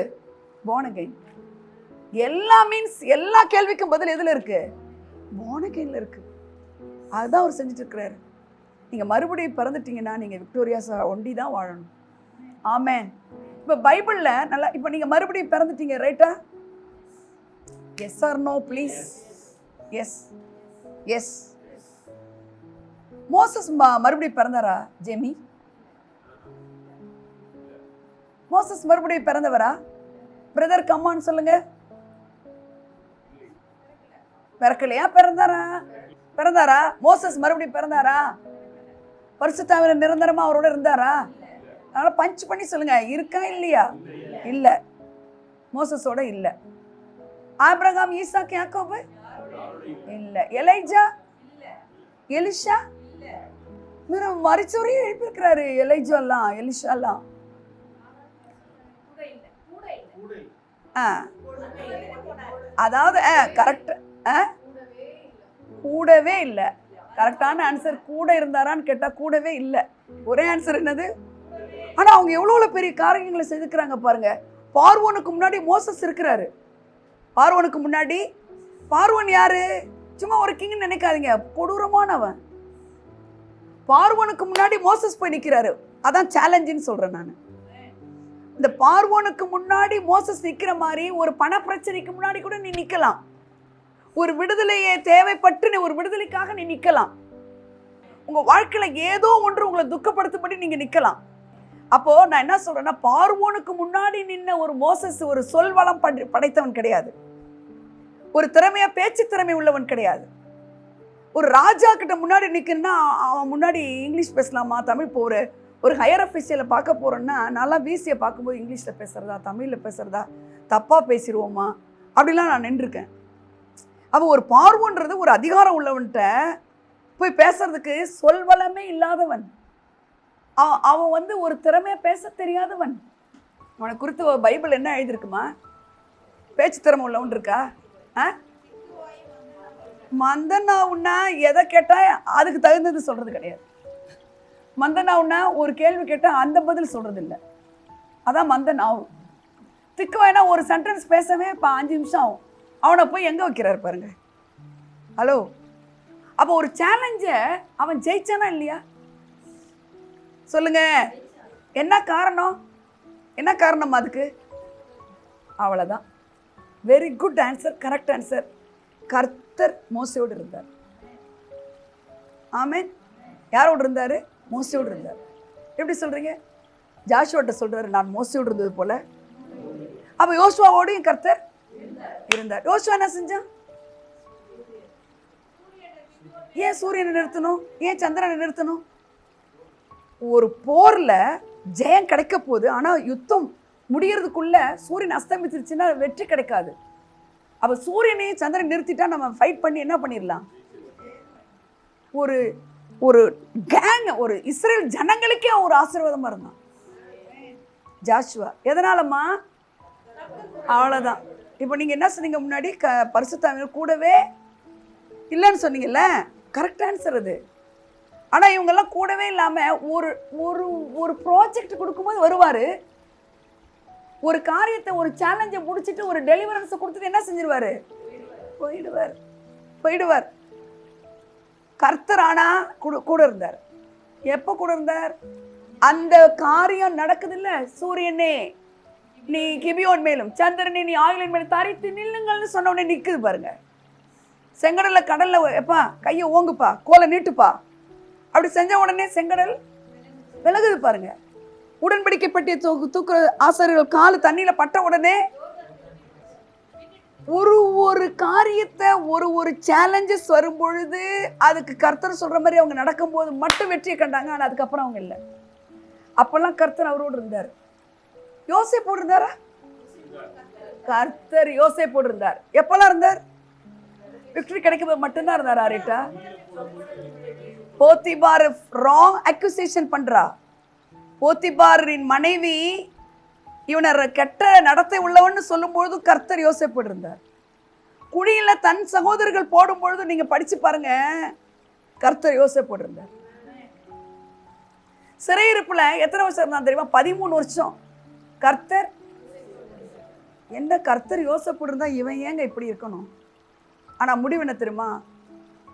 born again. எல்லா கேள்விக்கும் பதில் எதில் இருக்கு? born againல இருக்கு. அதுதான் அவர் செஞ்சுட்டு இருக்கிறாரு. நீங்கள் மறுபடியும் பிறந்துட்டீங்கன்னா நீங்கள் விக்டோரியாஸாக ஒண்டி தான் வாழணும். ஆமென். இப்போ பைபிளில் நல்லா, இப்போ நீங்கள் மறுபடியும் பிறந்துட்டீங்க, ரைட்டா? Yes or no please? Yes, yes. Moses மறுபடியும் பிறந்தாரா ஜெமி? மோசஸ் மறுபடியும் பிறந்தவரா? பிரதர் கம்மான்னு சொல்லுங்க. பிறக்கலையா? பிறந்தாரா? மோசஸ் மறுபடியும் பிறந்தாரா? பரிசுத்த ஆவியானவர் நிரந்தரமா அவரோட இருந்தாரா? அதனால பஞ்ச் பண்ணி சொல்லுங்க, இருக்கா இல்லையா? இல்ல, மோசஸோட இல்ல. ஆபிரகாம், ஈசாக்கு, யாக்கோபு இல்ல. எலைஜா, எலிஷா மரிச்சவரையும் எழுப்பியிருக்கிறாரு. எலைஜாலாம், எலிஷாலாம் அதாவது கரெக்ட். கூடவே இல்லை. கரெக்டான ஆன்சர் கூட இருந்தாரான்னு கேட்டால் கூடவே இல்லை. ஒரே ஆன்சர் என்னது? ஆனால் அவங்க எவ்வளோ பெரிய காரியங்களை செதுக்கிறாங்க பாருங்க. பார்வோனுக்கு முன்னாடி மோசஸ் இருக்கிறாரு. பார்வோனுக்கு முன்னாடி பார்வோன் யாரு? சும்மா ஒரு கிங்னு நினைக்காதீங்க, கொடூரமானவன். பார்வோனுக்கு முன்னாடி மோசஸ் போய் நிற்கிறாரு. அதான் சேலஞ்சுன்னு சொல்றேன் நான். இந்த பார்வோனுக்கு முன்னாடி மோசஸ் நிற்கிற மாதிரி ஒரு பண பிரச்சனைக்கு முன்னாடி கூட நீ நிற்கலாம். ஒரு விடுதலையை தேவைப்பட்டு நீ ஒரு விடுதலைக்காக நீ நிற்கலாம். உங்க வாழ்க்கையில ஏதோ ஒன்று உங்களை துக்கப்படுத்தும்படி நீங்க நிற்கலாம். அப்போ நான் என்ன சொல்றேன்னா, பார்வோனுக்கு முன்னாடி நின்ன ஒரு மோசஸ் ஒரு சொல்வளம் படைத்தவன் கிடையாது. ஒரு திறமையா பேச்சு திறமை உள்ளவன் கிடையாது. ஒரு ராஜா கிட்ட முன்னாடி நிற்கணும்னா அவன் முன்னாடி இங்கிலீஷ் பேசலாமா, தமிழ் போகிற ஒரு ஹையர் அஃபிஷியலை பார்க்க போகிறோன்னா நல்லா வீசியை பார்க்கும்போது இங்கிலீஷில் பேசுகிறதா தமிழில் பேசுகிறதா தப்பாக பேசிடுவோமா அப்படிலாம் நான் நின்றுருக்கேன். அவன் ஒரு பார்வோன்றது ஒரு அதிகாரம் உள்ளவன்கிட்ட போய் பேசுறதுக்கு சொல்வளமே இல்லாதவன். அவன் ஒரு திறமையாக பேச தெரியாதவன். அவனை குறித்து பைபிள் என்ன எழுதியிருக்குமா? பேச்சு திறமை உள்ளவன் இருக்கா? மந்தனாவுன்னா எதை கேட்டால் அதுக்கு தகுந்தது சொல்கிறது கிடையாது. மந்தனாவுன்னா ஒரு கேள்வி கேட்டால் அந்த பதில் சொல்கிறது இல்லை. அதான் மந்தனாவும். திக்குவாய்னா ஒரு சென்டென்ஸ் பேசவே இப்போ 5 நிமிஷம் ஆகும். அவனை போய் எங்கே வைக்கிறாரு பாருங்க. ஹலோ, அப்போ ஒரு சேலஞ்சை அவன் ஜெயிச்சானா இல்லையா? சொல்லுங்க, என்ன காரணம்? என்ன காரணம் அதுக்கு? அவ்வளோதான். Very good answer, correct answer. கர்த்தர் மோசையோடு இருந்தார். ஆமென். யாரோடு இருந்தார்? மோசையோடு இருந்தார். எப்படி சொல்றீங்க? ஜாஷுவாட்ட சொல்றாரு, நான் மோசையோடு இருந்தது போல. அப்ப யோசுவாவோடையும் கர்த்தர் இருந்தார். யோசுவா என்ன செஞ்சான்? ஏன் சூரியனை நிறுத்தணும்? ஏன் சந்திரனை நிறுத்தணும்? ஒரு போர்ல ஜெயம் கிடைக்க போகுது. ஆனா யுத்தம் முடியறதுக்குள்ள சூரியன் அஸ்தமிச்சிருச்சுன்னா வெற்றி கிடைக்காது. அப்ப சூரியனையும் சந்திரனை நிறுத்திட்டா நம்ம ஃபைட் பண்ணி என்ன பண்ணிடலாம்? ஒரு ஒரு கேங், ஒரு இஸ்ரேல் ஜனங்களுக்கே ஒரு ஆசீர்வாதமா இருந்தான் ஜாஷுவா. எதனாலம்மா? அவ்வளோதான். இப்போ நீங்கள் என்ன சொன்னீங்க முன்னாடி? பரிசுத்தாவியர் கூடவே இல்லைன்னு சொன்னீங்கல்ல, கரெக்ட் ஆன்சர் அது. ஆனால் இவங்கெல்லாம் கூடவே இல்லாமல் ஒரு ஒரு ஒரு ப்ராஜெக்ட் கொடுக்கும்போது வருவார். ஒரு காரியத்தை, ஒரு சேலஞ்சை முடிச்சுட்டு ஒரு டெலிவரன்ஸை கொடுத்துட்டு என்ன செஞ்சிருவாரு? போயிடுவார். கர்த்தர் ஆனா கூட இருந்தார். எப்போ கூட இருந்தார்? அந்த காரியம் நடக்குது இல்ல, சூரியனே நீ கிபியோன் மேலும் சந்திரனே நீ ஆயிலின் மேலும் தரித்து நில்லுங்கள்னு சொன்ன உடனே நிற்குது பாருங்க. செங்கடல்ல கடல்ல எப்பா கையை ஓங்குப்பா, கோலை நீட்டுப்பா, அப்படி செஞ்ச உடனே செங்கடல் விலகுது பாருங்க. உடன்படிக்கை பற்றிய தூக்குற ஆசாரியர்கள் காலு தண்ணியில பட்ட உடனே ஒரு காரியத்தை ஒரு சேலஞ்சஸ் வரும் பொழுது அதுக்கு கர்த்தர் சொல்ற மாதிரி அவங்க நடக்கும்போது மட்டும் வெற்றியை கண்டாங்க. ஆனால் அதுக்கப்புறம் அவங்க இல்லை. அப்பெல்லாம் கர்த்தர் அவரோடு இருந்தார். யோசேப்போடு இருந்தாரா? கர்த்தர் யோசேப்போடு இருந்தார். எப்பெல்லாம் இருந்தார்? விக்டரி கிடைக்கும் மட்டும்தான் இருந்தார். ஆரிட்டா போத்திபார் ராங் அக்யூசேஷன் பண்றா. போத்திபாரின் மனைவி இவனை கெட்ட நடத்தை உள்ளவன்னு சொல்லும்பொழுது கர்த்தர் யோசேப்போடு இருந்தார். குழியில தன் சகோதரர்கள் போடும் பொழுது நீங்க படிச்சு பாருங்க, கர்த்தர் யோசேப்போடு இருந்தார். சிறையிருப்புல எத்தனை வருஷம் இருந்தா தெரியுமா? 13 வருஷம். கர்த்தர் என்ன? கர்த்தர் யோசேப்போடு இருந்தா இவன் ஏங்க இப்படி இருக்கணும்? ஆனா முடிவு என்ன தெரியுமா?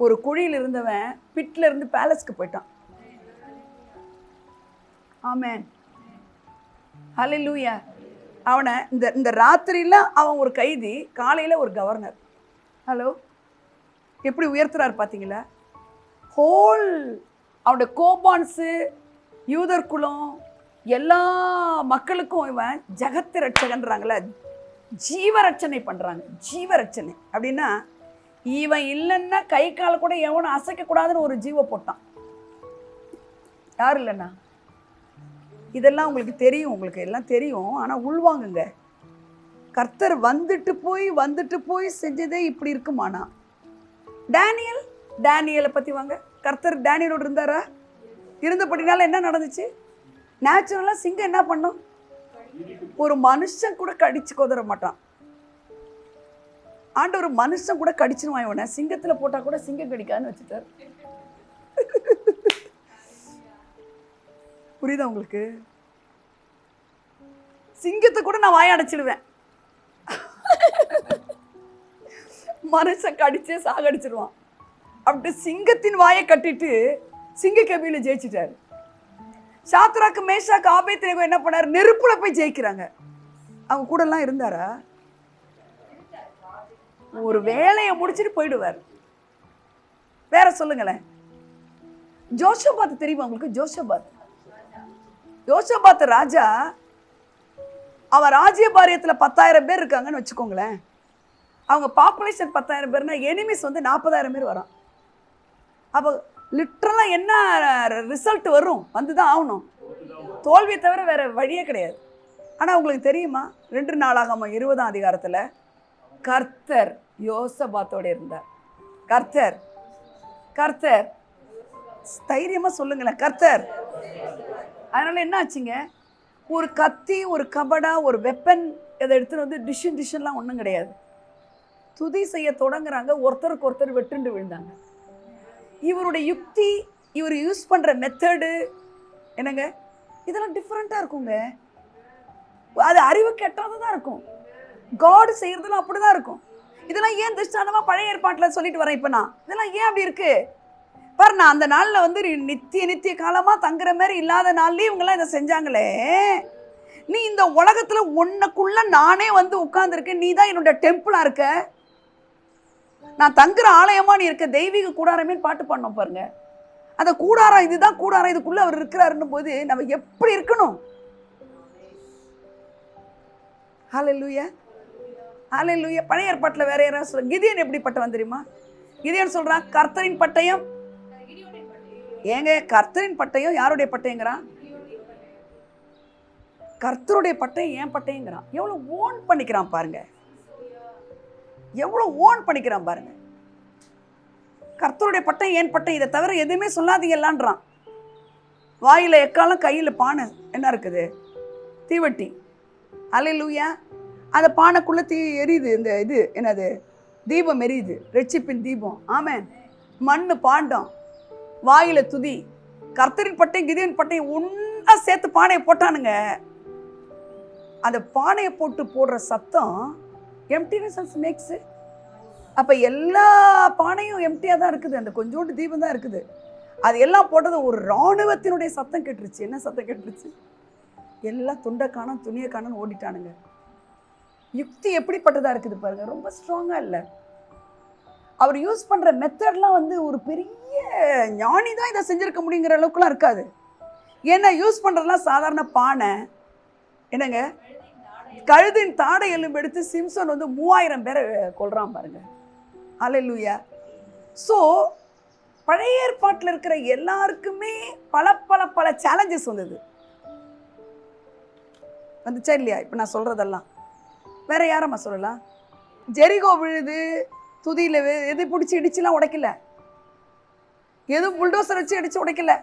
ஒரு குழியில் இருந்தவன் பிட்ல இருந்து பேலஸ்க்கு போயிட்டான். ஆமென், ஹல்லேலூயா. அவனை இந்த ராத்திரியில அவன் ஒரு கைதி, காலையில ஒரு கவர்னர். ஹலோ, எப்படி உயர்த்துறாரு பார்த்தீங்களா? ஹோல் அவனுடைய கோபான்ஸு, யூதர் குலம், எல்லா மக்களுக்கும் இவன் ஜகத்து ரட்சகன்றாங்கள, ஜீவரட்சணை பண்றாங்க. ஜீவரட்சணை அப்படின்னா இவன் இல்லைன்னா கை கால கூட எவனும் அசைக்கக்கூடாதுன்னு ஒரு ஜீவ போட்டான். யார் இல்லைன்னா? இதெல்லாம் உங்களுக்கு தெரியும், உங்களுக்கு எல்லாம் தெரியும். ஆனால் உள்வாங்குங்க. கர்த்தர் வந்துட்டு போய் செஞ்சதே இப்படி இருக்குமானா? டேனியலை பற்றி வாங்க. கர்த்தர் டேனியலோடு இருந்தாரா? இருந்தபடினால என்ன நடந்துச்சு? நேச்சுரலாக சிங்கம் என்ன பண்ணும்? ஒரு மனுஷன் கூட கடிச்சு கொதற மாட்டான். ஆண்டவர் மனுஷன் கூட கடிச்சிருவான் இவனை, சிங்கத்தில் போட்டால் கூட சிங்கம் கடிக்காதுன்னு வச்சுட்டார். புரியுதா உங்களுக்கு? சிங்கத்தை கூட நான் வாய அடைச்சிடுவேன், மனுஷன் கடிச்சே சாகடிச்சிருவான். அப்படி சிங்கத்தின் வாயை கட்டிட்டு சிங்க கபில ஜெயிச்சிட்டாரு. சாத்ராக்கு மேஷாக்கு ஆபேத்நேகோ என்ன பண்ணாரு? நெருப்புல போய் ஜெயிக்கிறாங்க. அவங்க கூட எல்லாம் இருந்தாரா? ஒரு வேலையை முடிச்சுட்டு போயிடுவார். வேற சொல்லுங்களேன். ஜோஷபாத் தெரியுமா உங்களுக்கு? யோசபாத் ராஜா, அவன் ராஜ்யபாரியத்தில் 10,000 பேர் இருக்காங்கன்னு வச்சுக்கோங்களேன். அவங்க பாப்புலேஷன் 10,000 பேர்னா எனிமிஸ் வந்து 40,000 பேர் வரான். அப்போ லிட்ரலாக என்ன ரிசல்ட் வரும்? வந்து தான் ஆகணும். தோல்வியை தவிர வேற வழியே கிடையாது. ஆனால் உங்களுக்கு தெரியுமா, 2 நாளாகமம் 20ஆம் அதிகாரத்தில் கர்த்தர் யோசபாத்தோடு இருந்தார். கர்த்தர் தைரியமாக சொல்லுங்களேன், கர்த்தர். அதனால என்ன ஆச்சுங்க? ஒரு கத்தி, ஒரு கபடா, ஒரு வெப்பன் இதை எடுத்துகிட்டு வந்து டிஷன்லாம் ஒன்றும் கிடையாது. துதி செய்ய தொடங்குறாங்க, ஒருத்தருக்கு ஒருத்தர் வெட்டுண்டு விழுந்தாங்க. இவருடைய யுக்தி, இவர் யூஸ் பண்ணுற மெத்தடு என்னங்க, இதெல்லாம் டிஃப்ரெண்ட்டாக இருக்குங்க. அது அறிவு கெட்டாதான் இருக்கும். காட் செய்கிறதுலாம் அப்படி தான் இருக்கும். இதெல்லாம் ஏன் திருஷ்டாந்தமாக பழைய ஏற்பாட்டில் சொல்லிட்டு வரேன் இப்போ நான். இதெல்லாம் ஏன் அப்படி இருக்கு பாரு. நான் அந்த நாளில் வந்து நித்திய காலமாக தங்குற மாதிரி இல்லாத நாள்லேயே இவங்கெல்லாம் இதை செஞ்சாங்களே. நீ இந்த உலகத்தில் உன்னைக்குள்ள நானே வந்து உட்கார்ந்துருக்கேன், நீ தான் என்னோட டெம்பிளாக இருக்க, நான் தங்குற ஆலயமா நீ இருக்க, தெய்வீக கூடாரமே பாட்டு பண்ணோம் பாருங்க. அந்த கூடாரம், இதுதான் கூடாரம், இதுக்குள்ள அவர் இருக்கிறாருன்னு போது நம்ம எப்படி இருக்கணும்? ஹல்லேலூயா, ஹல்லேலூயா. பழைய ஏற்பாட்டில் வேற யாராவது சொல்ல, கிதியோன் எப்படிப்பட்டவன் தெரியுமா? கிதியோன் சொல்றான், கர்த்தரின் பட்டயம். ஏங்க, கர்த்தரின் பட்டயம் யாருடைய பட்டயங்கிறான்? கர்த்தருடைய பட்டயம் ஏன் பட்டயங்கிறான். எவ்வளவு ஓன் பண்ணிக்கிறான் பாருங்க, எவ்வளவு ஓன் பண்ணிக்கிறான் பாருங்க. கர்த்தருடைய பட்டம் ஏன் பட்டம், இதை தவிர எதுவுமே சொல்லாதீங்களான்றான். வாயில எக்காலம், கையில் பானை என்ன இருக்குது? தீவட்டி. அல்லேலூயா. அந்த பானைக்குள்ள தீ எரியுது. இந்த இது என்னது? தீபம் எரியுது, ரெட்சிப்பின் தீபம். ஆமென். மண்ணு பாண்டம், வாயில துதி. கர்த்தரின் பட்டையும் கிதியோன் பட்டையும் ஒன்றா சேர்த்து பானையை போட்டானுங்க. அந்த பானையை போடுற சத்தம் எம்டினஸ் மேக்ஸ். அப்போ எல்லா பானையும் எம்டியாக தான் இருக்குது, அந்த கொஞ்சோண்டு தீபம் தான் இருக்குது. அது எல்லாம் போட்டது ஒரு இராணுவத்தினுடைய சத்தம் கேட்டுருச்சு. என்ன சத்தம் கேட்டுருச்சு? எல்லாம் துண்டை காணும், துணியை காணும்னு ஓடிட்டானுங்க. யுக்தி எப்படிப்பட்டதாக இருக்குது பாருங்க, ரொம்ப ஸ்ட்ராங்காக இல்லை. அவர் யூஸ் பண்ணுற மெத்தட்லாம் வந்து ஒரு பெரிய ஞானி தான் இதை செஞ்சுருக்க முடியுங்கிற அளவுக்குலாம் இருக்காது. ஏன்னா யூஸ் பண்ணுறதுலாம் சாதாரண பானை. என்னங்க, கழுதின் தாடை எலும்பு எடுத்து சிம்சன் வந்து 3000 பேரை கொல்றான் பாருங்க. அல்லேலூயா. ஸோ பழைய ஏற்பாட்டில் இருக்கிற எல்லாருக்குமே பல சேலஞ்சஸ் வந்துச்சா இல்லையா? இப்போ நான் சொல்கிறதெல்லாம் வேற யாரம்மா சொல்லலாம்? ஜெரிகோ விழுது, துதியில் எது பிடிச்சி இடிச்சுலாம் உடைக்கல, எதுவும் புல்டோசர் வச்சு அடித்து உடைக்கல.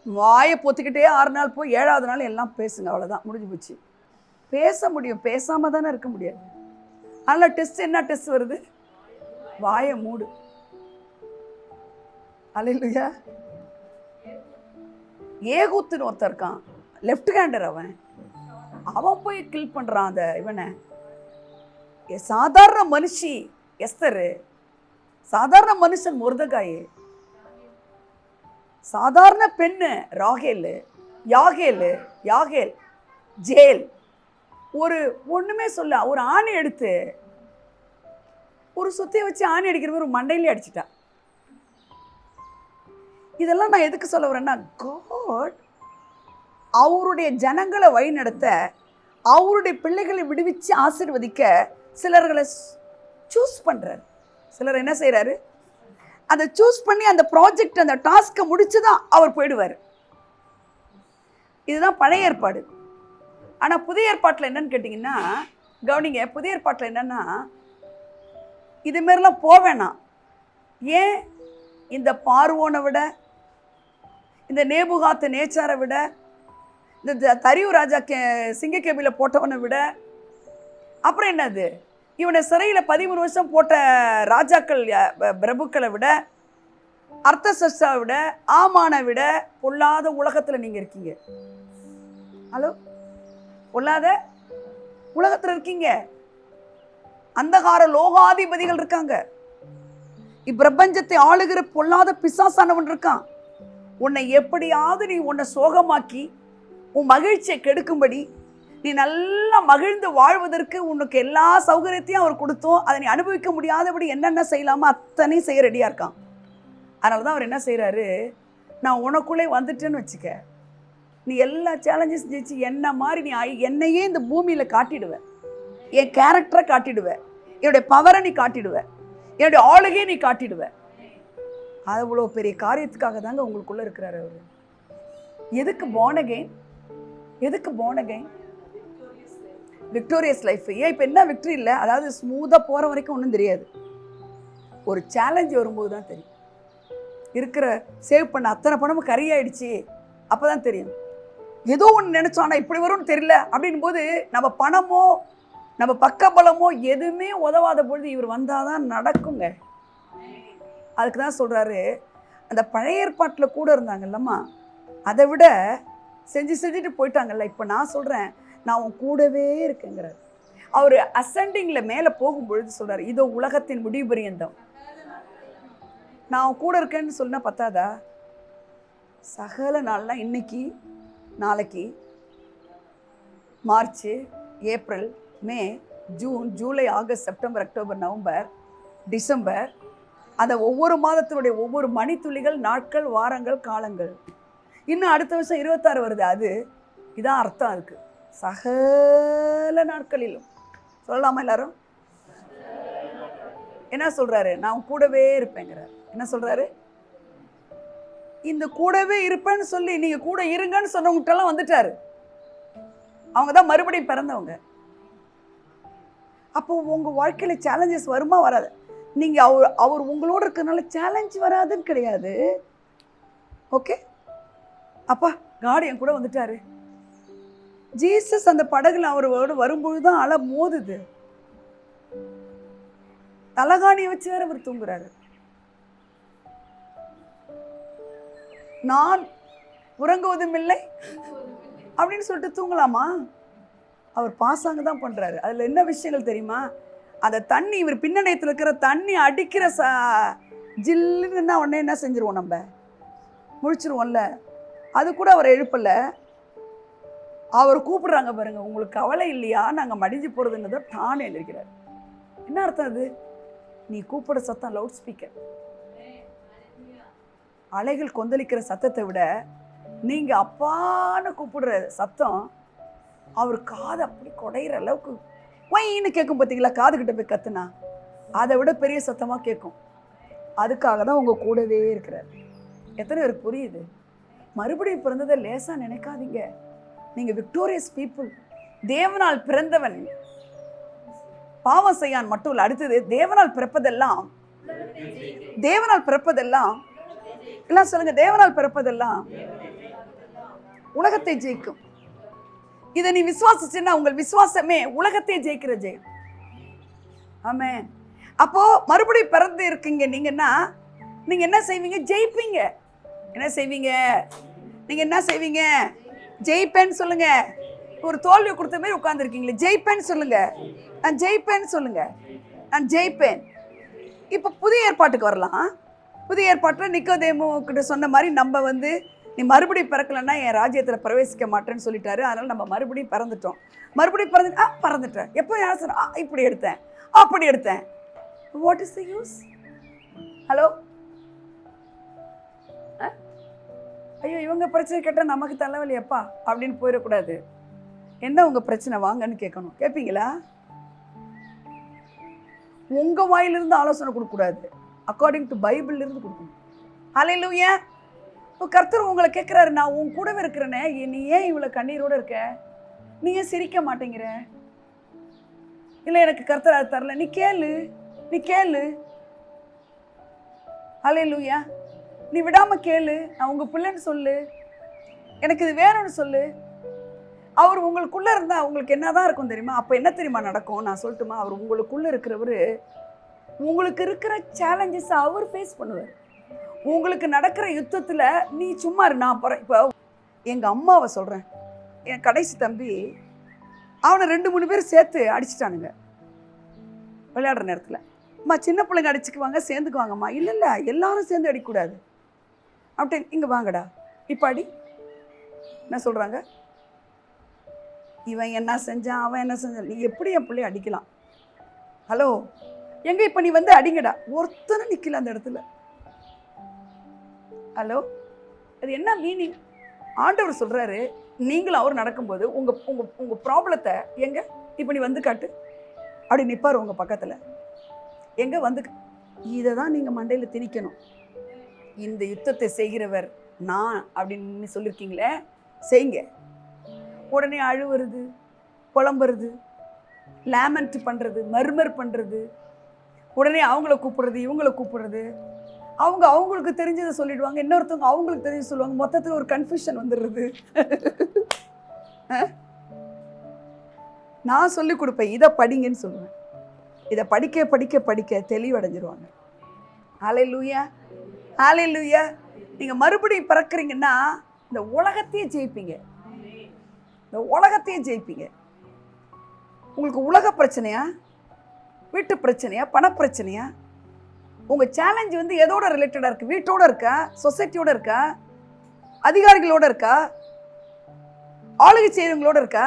வாயை பொத்துக்கிட்டே 6 நாள் போய் 7ஆவது நாள் எல்லாம் பேசுங்க, அவ்வளோதான், முடிஞ்சு போச்சு. பேச முடியும், பேசாமல் தானே இருக்க முடியாது. அதனால் டெஸ்ட் என்ன டெஸ்ட் வருது? வாயை மூடு. அல்லேலூயா. ஏகூத்துன்னு ஒருத்தர் இருக்கான், லெஃப்ட் ஹேண்டர். அவன் போய் கில் பண்ணுறான் அந்த இவனை. சாதாரண மனுஷி எஸ்தரு, சாதாரண மனுஷன் மொர்தெகாய், சாதாரண பெண்ணு ராகேல், யாகேல், ஜேல். ஒண்ணுமே சொல்ல, ஒரு ஆணி எடுத்து ஒரு சுத்தியை வச்சு ஆணி அடிக்கிற ஒரு மண்டையிலே அடிச்சிட்டா. இதெல்லாம் நான் எதுக்கு சொல்ல வரேன்னா, காட் அவருடைய ஜனங்களை வழிநடத்த, அவருடைய பிள்ளைகளை விடுவிச்சு ஆசீர்வதிக்க சிலர்களை சூஸ் பண்றாரு. சிலர் என்ன செய்யறாரு? அதை சூஸ் பண்ணி அந்த ப்ராஜெக்ட், அந்த டாஸ்கை முடிச்சுதான் அவர் போயிடுவார். இதுதான் பழைய ஏற்பாடு. ஆனால் புதிய ஏற்பாட்டில் என்னன்னு கேட்டிங்கன்னா, கவனிங்க, புதிய ஏற்பாட்டில் என்னன்னா, இதுமாரிலாம் போவேணாம். ஏன்? இந்த பார்வோனை விட, இந்த நேபுகாத்து நேச்சாரை விட, இந்த தரியு ராஜா சிங்கக்கேபியில் போட்டவனை விட, அப்புறம் என்னது, இவனை சிறையில் 13 வருஷம் போட்ட ராஜாக்கள் பிரபுக்களை விட, அர்த்தசஷ்டாவை விட, ஆமானை விட பொல்லாத உலகத்தில் நீங்கள் இருக்கீங்க. ஹலோ, பொல்லாத உலகத்தில் இருக்கீங்க. அந்தகார லோகாதிபதிகள் இருக்காங்க. இப்பிரபஞ்சத்தை ஆளுகிற பொல்லாத பிசாசானவன் இருக்கான். உன்னை எப்படியாவது நீ உன்னை சோகமாக்கி உன் மகிழ்ச்சியை கெடுக்கும்படி, நீ நல்லா மகிழ்ந்து வாழ்வதற்கு உனக்கு எல்லா சௌகரியத்தையும் அவர் கொடுத்தோம், அதை நீ அனுபவிக்க முடியாதபடி என்னென்ன செய்யலாமோ அத்தனையும் செய்ய ரெடியாக இருக்கான். அதனால தான் அவர் என்ன செய்கிறாரு, நான் உனக்குள்ளே வந்துட்டேன்னு வச்சுக்க, நீ எல்லா சேலஞ்சஸ் ஜெயிச்சு என்ன மாதிரி நீ என்னையே இந்த பூமியில் காட்டிடுவேன், என் கேரக்டரை காட்டிடுவேன், என்னுடைய பவரை நீ காட்டிடுவேன், என்னுடைய ஆளுகையை நீ காட்டிடுவேன். அவ்வளோ பெரிய காரியத்துக்காக தாங்க உங்களுக்குள்ளே இருக்கிறாரு அவர். எதுக்கு born again? எதுக்கு born again? Victorious life. ஏன் இப்போ என்ன விக்டரி இல்லை, அதாவது ஸ்மூத்தாக போகிற வரைக்கும் ஒன்றும் தெரியாது. ஒரு சேலஞ்ச் வரும்போது தான் தெரியும். இருக்கிற சேவ் பண்ண அத்தனை பணமும் கரியாயிடுச்சு, அப்போ தான் தெரியும். ஏதோ ஒன்று நினச்சோம், ஆனால் இப்படி வரும்னு தெரியல அப்படின் போது நம்ம பணமோ நம்ம பக்கபலமோ எதுவுமே உதவாத பொழுது இவர் வந்தால் தான் நடக்குங்க. அதுக்கு தான் சொல்கிறாரு, அந்த பழைய ஏற்பாட்டில் கூட இருந்தாங்கல்லம்மா, அதை விட செஞ்சுட்டு போயிட்டாங்கல்ல, இப்போ நான் சொல்கிறேன் நான் உன் கூடவே இருக்கேங்கிறார். அவர் அசெண்டிங்கில் மேலே போகும்பொழுது சொல்கிறார், இதோ உலகத்தின் முடிவு பரியந்தம் நான் உன் கூட இருக்கேன்னு சொன்னா பத்தாதா, சகல நாள்லாம் இன்னைக்கு நாளைக்கு March, April, May, June, July, August, September, October, November, December, அந்த ஒவ்வொரு மாதத்தினுடைய ஒவ்வொரு மணித்துளிகள், நாட்கள், வாரங்கள், காலங்கள். இன்னும் அடுத்த வருஷம் 26 வருது. அது இதான் அர்த்தம் இருக்கு, சகல நாட்களிலும். சொல்லலாமா எல்லாரும்? என்ன சொல்றாரு, நான் கூடவே இருப்பேங்கிறார். என்ன சொல்றாரு, இந்த கூடவே இருப்பேன்னு சொல்லி நீங்க கூட இருங்கன்னு சொன்னவங்ககிட்டலாம் வந்துட்டாரு. அவங்க தான் மறுபடியும் பிறந்தவங்க. அப்போ உங்க வாழ்க்கையில சேலஞ்சஸ் வருமா வராது? நீங்க அவர் உங்களோட இருக்கிறதுனால சேலஞ்ச் வராதுன்னு கிடையாது. ஓகே, அப்பா காட் என் கூட வந்துட்டாரு. ஜீசஸ் அந்த படகுல அவரோட வரும்பொழுதுதான் அலை மோதுது. தலகாணியை வச்சு வேற அவர் தூங்குறாரு. நான் உறங்குவதும் இல்லை அப்படின்னு சொல்லிட்டு தூங்கலாமா? அவர் பாசாங்க தான் பண்றாரு. அதுல என்ன விஷயங்கள் தெரியுமா? அந்த தண்ணி, இவர் பின்னணியத்தில் இருக்கிற தண்ணி அடிக்கிற ஜில்லுன்னா உடனே என்ன செஞ்சிருவோம், நம்ம முழிச்சிருவோம்ல. அது கூட அவர் எழுப்பல. அவர் கூப்பிடுறாங்க பாருங்க, உங்களுக்கு கவலை இல்லையா நாங்கள் மடிஞ்சு போகிறதுன்னு தானே எழுதிக்கிறார். என்ன அர்த்தம் அது? நீ கூப்பிட சத்தம் லவுட் ஸ்பீக்கர். அலைகள் கொந்தளிக்கிற சத்தத்தை விட நீங்க அப்பான்னு கூப்பிடுற சத்தம் அவர் காது அப்படி குடையிற அளவுக்கு ஒயின்னு கேட்கும். பார்த்தீங்களா, காதுகிட்ட போய் கத்துனா அதை விட பெரிய சத்தமாக கேட்கும். அதுக்காக தான் உங்க கூடவே இருக்கிறார். எத்தனை பேருக்கு புரியுது? மறுபடியும் பிறந்ததை லேசாக நினைக்காதீங்க. நீங்க விக்டோரியஸ் பீப்புள். தேவனால் பிறந்தவன் பாவம் செய்யான் மட்டும் இல்லை. அடுத்தது தேவனால் பிறப்பதெல்லாம் எல்லாம் சொல்லுங்க, தேவனால் பிறப்பதெல்லாம் உலகத்தை ஜெயிக்கும். இதை நீ விசுவாசிச்சுன்னா உங்கள் விசுவாசமே உலகத்தை ஜெயிக்கிற ஜெயம். ஆமென். அப்போ மறுபடியும் பிறந்து இருக்கீங்க நீங்கன்னா நீங்க என்ன செய்வீங்க? ஜெயிப்பீங்க. என்ன செய்வீங்க? நீங்க என்ன செய்வீங்க? ஜெயிப்பேன்னு சொல்லுங்க. ஒரு தோல்வி கொடுத்த மாதிரி உட்கார்ந்துருக்கீங்களே, ஜெயிப்பேன்னு சொல்லுங்க. நான் ஜெயிப்பேன்னு சொல்லுங்க. நான் ஜெயிப்பேன். இப்போ புதிய ஏற்பாட்டுக்கு வரலாம். புதிய ஏற்பாட்டில் நிக்கோதேமு கிட்ட சொன்ன மாதிரி நம்ம நீ மறுபடியும் பிறக்கலன்னா என் ராஜ்யத்தில் பிரவேசிக்க மாட்டேன்னு சொல்லிட்டாரு. அதனால நம்ம மறுபடியும் பிறந்துட்டோம். மறுபடியும் பறந்துட்டேன். எப்போ யார் சொன்னா இப்படி எடுத்தேன் அப்படி எடுத்தேன். What is the use? Hello, ஐயோ இவங்க பிரச்சனை கேட்டால் நமக்கு தலைவலி எப்பா அப்படின்னு போயிடக்கூடாது. என்ன உங்க பிரச்சனை வாங்கன்னு கேட்கணும். கேட்பீங்களா? உங்க வாயிலிருந்து ஆலோசனை கொடுக்கக்கூடாது, அக்கார்டிங் டு பைபிள்ல இருந்து கொடுக்கணும். ஹல்லேலூயா. இப்போ கர்த்தர் உங்களை கேட்குறாரு, நான் உன் கூடவே இருக்கிறேனே, நீ ஏன் இவ்வளோ கண்ணீரோடு இருக்க? நீ ஏன் சிரிக்க மாட்டேங்கிற? இல்லை எனக்கு கர்த்தர் அது தரல. நீ கேளு. ஹல்லேலூயா. நீ விடாமல் கேளு. நான் உங்கள் பிள்ளைன்னு சொல்லு, எனக்கு இது வேணும்னு சொல்லு. அவர் உங்களுக்குள்ளே இருந்தால் உங்களுக்கு என்ன தான் இருக்கும் தெரியுமா? அப்போ என்ன தெரியுமா நடக்கும்? நான் சொல்லட்டுமா? அவர் உங்களுக்குள்ளே இருக்கிறவர் உங்களுக்கு இருக்கிற சேலஞ்சஸை அவர் ஃபேஸ் பண்ணுவார். உங்களுக்கு நடக்கிற யுத்தத்தில் நீ சும்மா இரு, நான் போகிறேன். இப்போ எங்கள் அம்மாவை சொல்கிறேன். என் கடைசி தம்பி அவனை 2-3 பேர் சேர்த்து அடிச்சிட்டானுங்க விளையாடுற நேரத்தில். அம்மா சின்ன பிள்ளைங்க அடிச்சுக்குவாங்க, சேர்ந்துக்குவாங்கம்மா. இல்லை இல்லை, எல்லாரும் சேர்ந்து அடிக்கக்கூடாது. அப்படி இங்கே வாங்கடா இப்போ அடி. என்ன சொல்கிறாங்க? இவன் என்ன செஞ்சான், அவன் என்ன செஞ்சான், நீ எப்படி என் பிள்ளைய அடிக்கலாம்? ஹலோ, எங்க இப்போ நீ வந்து அடிங்கடா. ஒருத்தனும் நிற்கல அந்த இடத்துல. ஹலோ, அது என்ன மீனிங்? ஆண்டவர் சொல்கிறாரு, நீங்களும் அவர் நடக்கும்போது உங்கள் உங்கள் உங்கள் ப்ராப்ளத்தை எங்கே இப்போ நீ வந்து காட்டு. அப்படி நிற்பார் உங்கள் பக்கத்தில். எங்கே வந்து இதை தான் நீங்கள் மண்டையில் திணிக்கணும். இந்த யுத்தத்தை செய்கிறவர் நான் அப்படின்னு சொல்லியிருக்கீங்களே, செய்யுங்க. உடனே அழுவுறது, புலம்புறது, லேமெண்ட் பண்ணுறது, மர்மர் பண்ணுறது, உடனே அவங்கள கூப்பிடுறது, இவங்கள கூப்பிடுறது. அவங்களுக்கு தெரிஞ்சதை சொல்லிடுவாங்க, இன்னொருத்தவங்க அவங்களுக்கு தெரிஞ்சு சொல்லுவாங்க. மொத்தத்தில் ஒரு கன்ஃபியூஷன் வந்துடுறது. நான் சொல்லி கொடுப்பேன், இதை படிங்கன்னு சொல்லுவேன். இதை படிக்க படிக்க படிக்க தெளிவடைஞ்சிருவாங்க. ஹல்லேலூயா, ஹல்லேலூயா. நீங்கள் மறுபடியும் பிறக்கிறீங்கன்னா இந்த உலகத்தையே ஜெயிப்பீங்க. இந்த உலகத்தையே ஜெயிப்பீங்க. உங்களுக்கு உலக பிரச்சனையா, வீட்டு பிரச்சனையா, பணப்பிரச்சனையா? உங்கள் சேலஞ்ச் வந்து எதோட ரிலேட்டடாக இருக்குது? வீட்டோட இருக்கா, சொசைட்டியோட இருக்கா, அதிகாரிகளோட இருக்கா, ஆளுகை செய்கிறவங்களோட இருக்கா?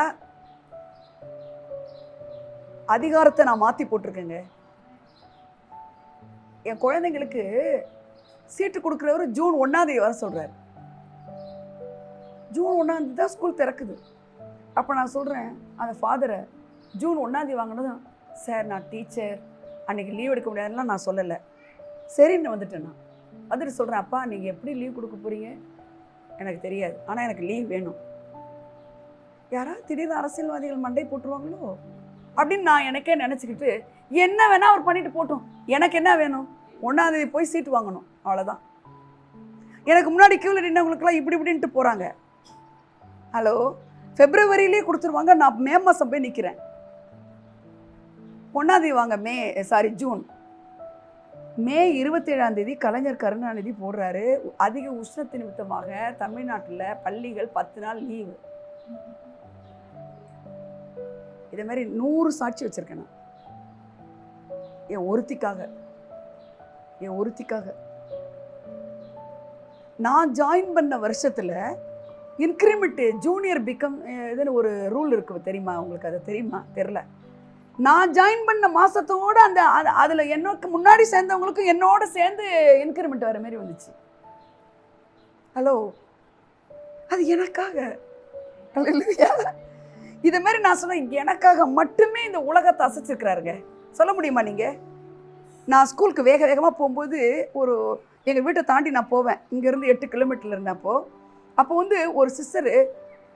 அதிகாரத்தை நான் மாற்றி போட்டிருக்கேங்க. என் குழந்தைங்களுக்கு சீட்டு கொடுக்குறவர் ஜூன் 1 வர சொல்கிறார். ஜூன் 1 தான் ஸ்கூல் திறக்குது. அப்போ நான் சொல்கிறேன் அந்த ஃபாதரை, ஜூன் 1 வாங்கினதும், சார் நான் டீச்சர், அன்றைக்கி லீவ் எடுக்க முடியாதுலாம் நான் சொல்லலை. சரின்னு வந்துட்டேன். நான் வந்துட்டு சொல்கிறேன், அப்பா நீங்கள் எப்படி லீவ் கொடுக்க போகிறீங்க எனக்கு தெரியாது, ஆனால் எனக்கு லீவ் வேணும். யாராவது திடீர்னு அரசியல்வாதிகள் மண்டை போட்டுருவாங்களோ அப்படின்னு நான் எனக்கே நினச்சிக்கிட்டு, என்ன வேணால் அவர் பண்ணிட்டு போட்டோம், எனக்கு என்ன வேணும்? 1 போய் சீட்டு வாங்கணும், அவ்வளோதான். எனக்கு முன்னாடி கியூவில் நின்றவங்களுக்குலாம் இப்படி இப்படின்ட்டு போகிறாங்க. ஹலோ, ஃபெப்ரவரியிலே கொடுத்துருவாங்க, நான் மே மாதம் போய் நிற்கிறேன். 1 வாங்க, ஜூன். மே 27 கலைஞர் கருணாநிதி போடுறாரு, அதிக உஷ்ணத்து நிமித்தமாக தமிழ்நாட்டில் பள்ளிகள் 10 நாள் லீவு. இதே மாதிரி 100 சாட்சி வச்சிருக்கேன் நான். என் ஒருத்திக்காக நான் ஜாயின் பண்ண வருஷத்தில் இன்க்ரிமெண்ட் ஜூனியர் பிகம் இதுன்னு ஒரு ரூல் இருக்குது தெரியுமா உங்களுக்கு? அது தெரியுமா? தெரில. நான் ஜாயின் பண்ண மாதத்தோடு அதில் எனக்கு முன்னாடி சேர்ந்தவங்களுக்கும் என்னோட சேர்ந்து இன்க்ரிமெண்ட் வர மாதிரி வந்துச்சு. ஹலோ, அது எனக்காக. இதை மாதிரி நான் சொன்னேன், எனக்காக மட்டுமே இந்த உலகத்தை அசைச்சிருக்கிறாருங்க. சொல்ல முடியுமா நீங்கள்? நான் ஸ்கூலுக்கு வேக வேகமாக போகும்போது எங்கள் வீட்டை தாண்டி நான் போவேன். இங்கேருந்து 8 கிலோமீட்டரில் இருந்தப்போ அப்போ வந்து ஒரு சிஸ்டரு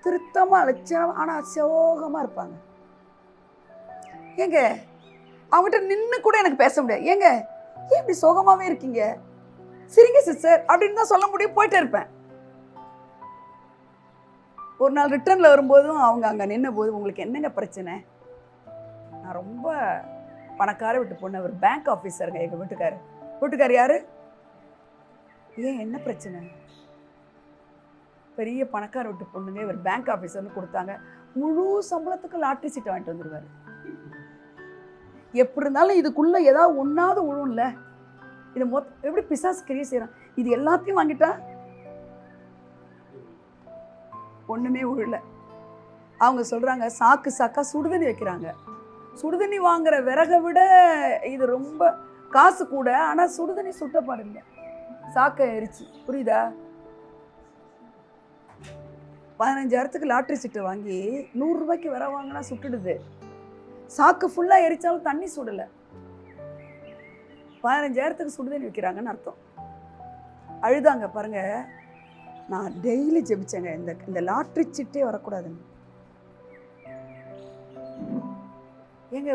திருத்தமாக லட்சணம் ஆனால் சோகமாக இருப்பாங்க. ஏங்க அவங்ககிட்ட நின்று கூட எனக்கு பேச முடியாது. ஏங்க ஏன் இப்படி சோகமாகவே இருக்கீங்க, சரிங்க சிஸ்டர் அப்படின்னு தான் சொல்ல முடியும். போயிட்டே இருப்பேன். ஒரு நாள் ரிட்டர்னில் வரும்போதும் அவங்க அங்கே நின்ன போது, உங்களுக்கு என்னங்க பிரச்சனை? நான் ரொம்ப பணக்கார வீட்டு பொண்ணு, அவர் பேங்க் ஆஃபீஸருங்க எங்கள் வீட்டுக்கார். யார்? ஏன் என்ன பிரச்சனை? பெரிய பணக்கார வீட்டு பொண்ணுங்க, இவர் பேங்க் ஆஃபீஸர்னு கொடுத்தாங்க. முழு சம்பளத்துக்கு லாட்ரி சீட்டை வாங்கிட்டு வந்துடுவார். எப்படி இருந்தாலும் இதுக்குள்ளே ஏதாவது ஒன்றாவது விழும்ல. இதை எப்படி பிசாசு கிரியை செய்கிறான்? இது எல்லாத்தையும் வாங்கிட்டா ஒன்றுமே விழல. அவங்க சொல்கிறாங்க, சாக்கா சுடுதண்ணி வைக்கிறாங்க. சுடுதண்ணி வாங்குற விறகை விட இது ரொம்ப காசு கூட, ஆனால் சுடுதண்ணி சுட்டப்பாடு இல்லை, சாக்கை எரிச்சு. புரியுதா? 15,000க்கு லாட்ரி சீட்டை வாங்கி 100 ரூபாய்க்கு விற வாங்கினா சுட்டுடுது. சாக்கு ஃபுல்லாக எரிச்சாலும் தண்ணி சுடலை. 15,000க்கு சுடுதண்ணி வைக்கிறாங்கன்னு அர்த்தம். அழுதாங்க பாருங்க. நான் டெய்லி ஜெபிச்சேங்க, இந்த லாட்ரி சீட்டே வரக்கூடாதுன்னு. ஏங்க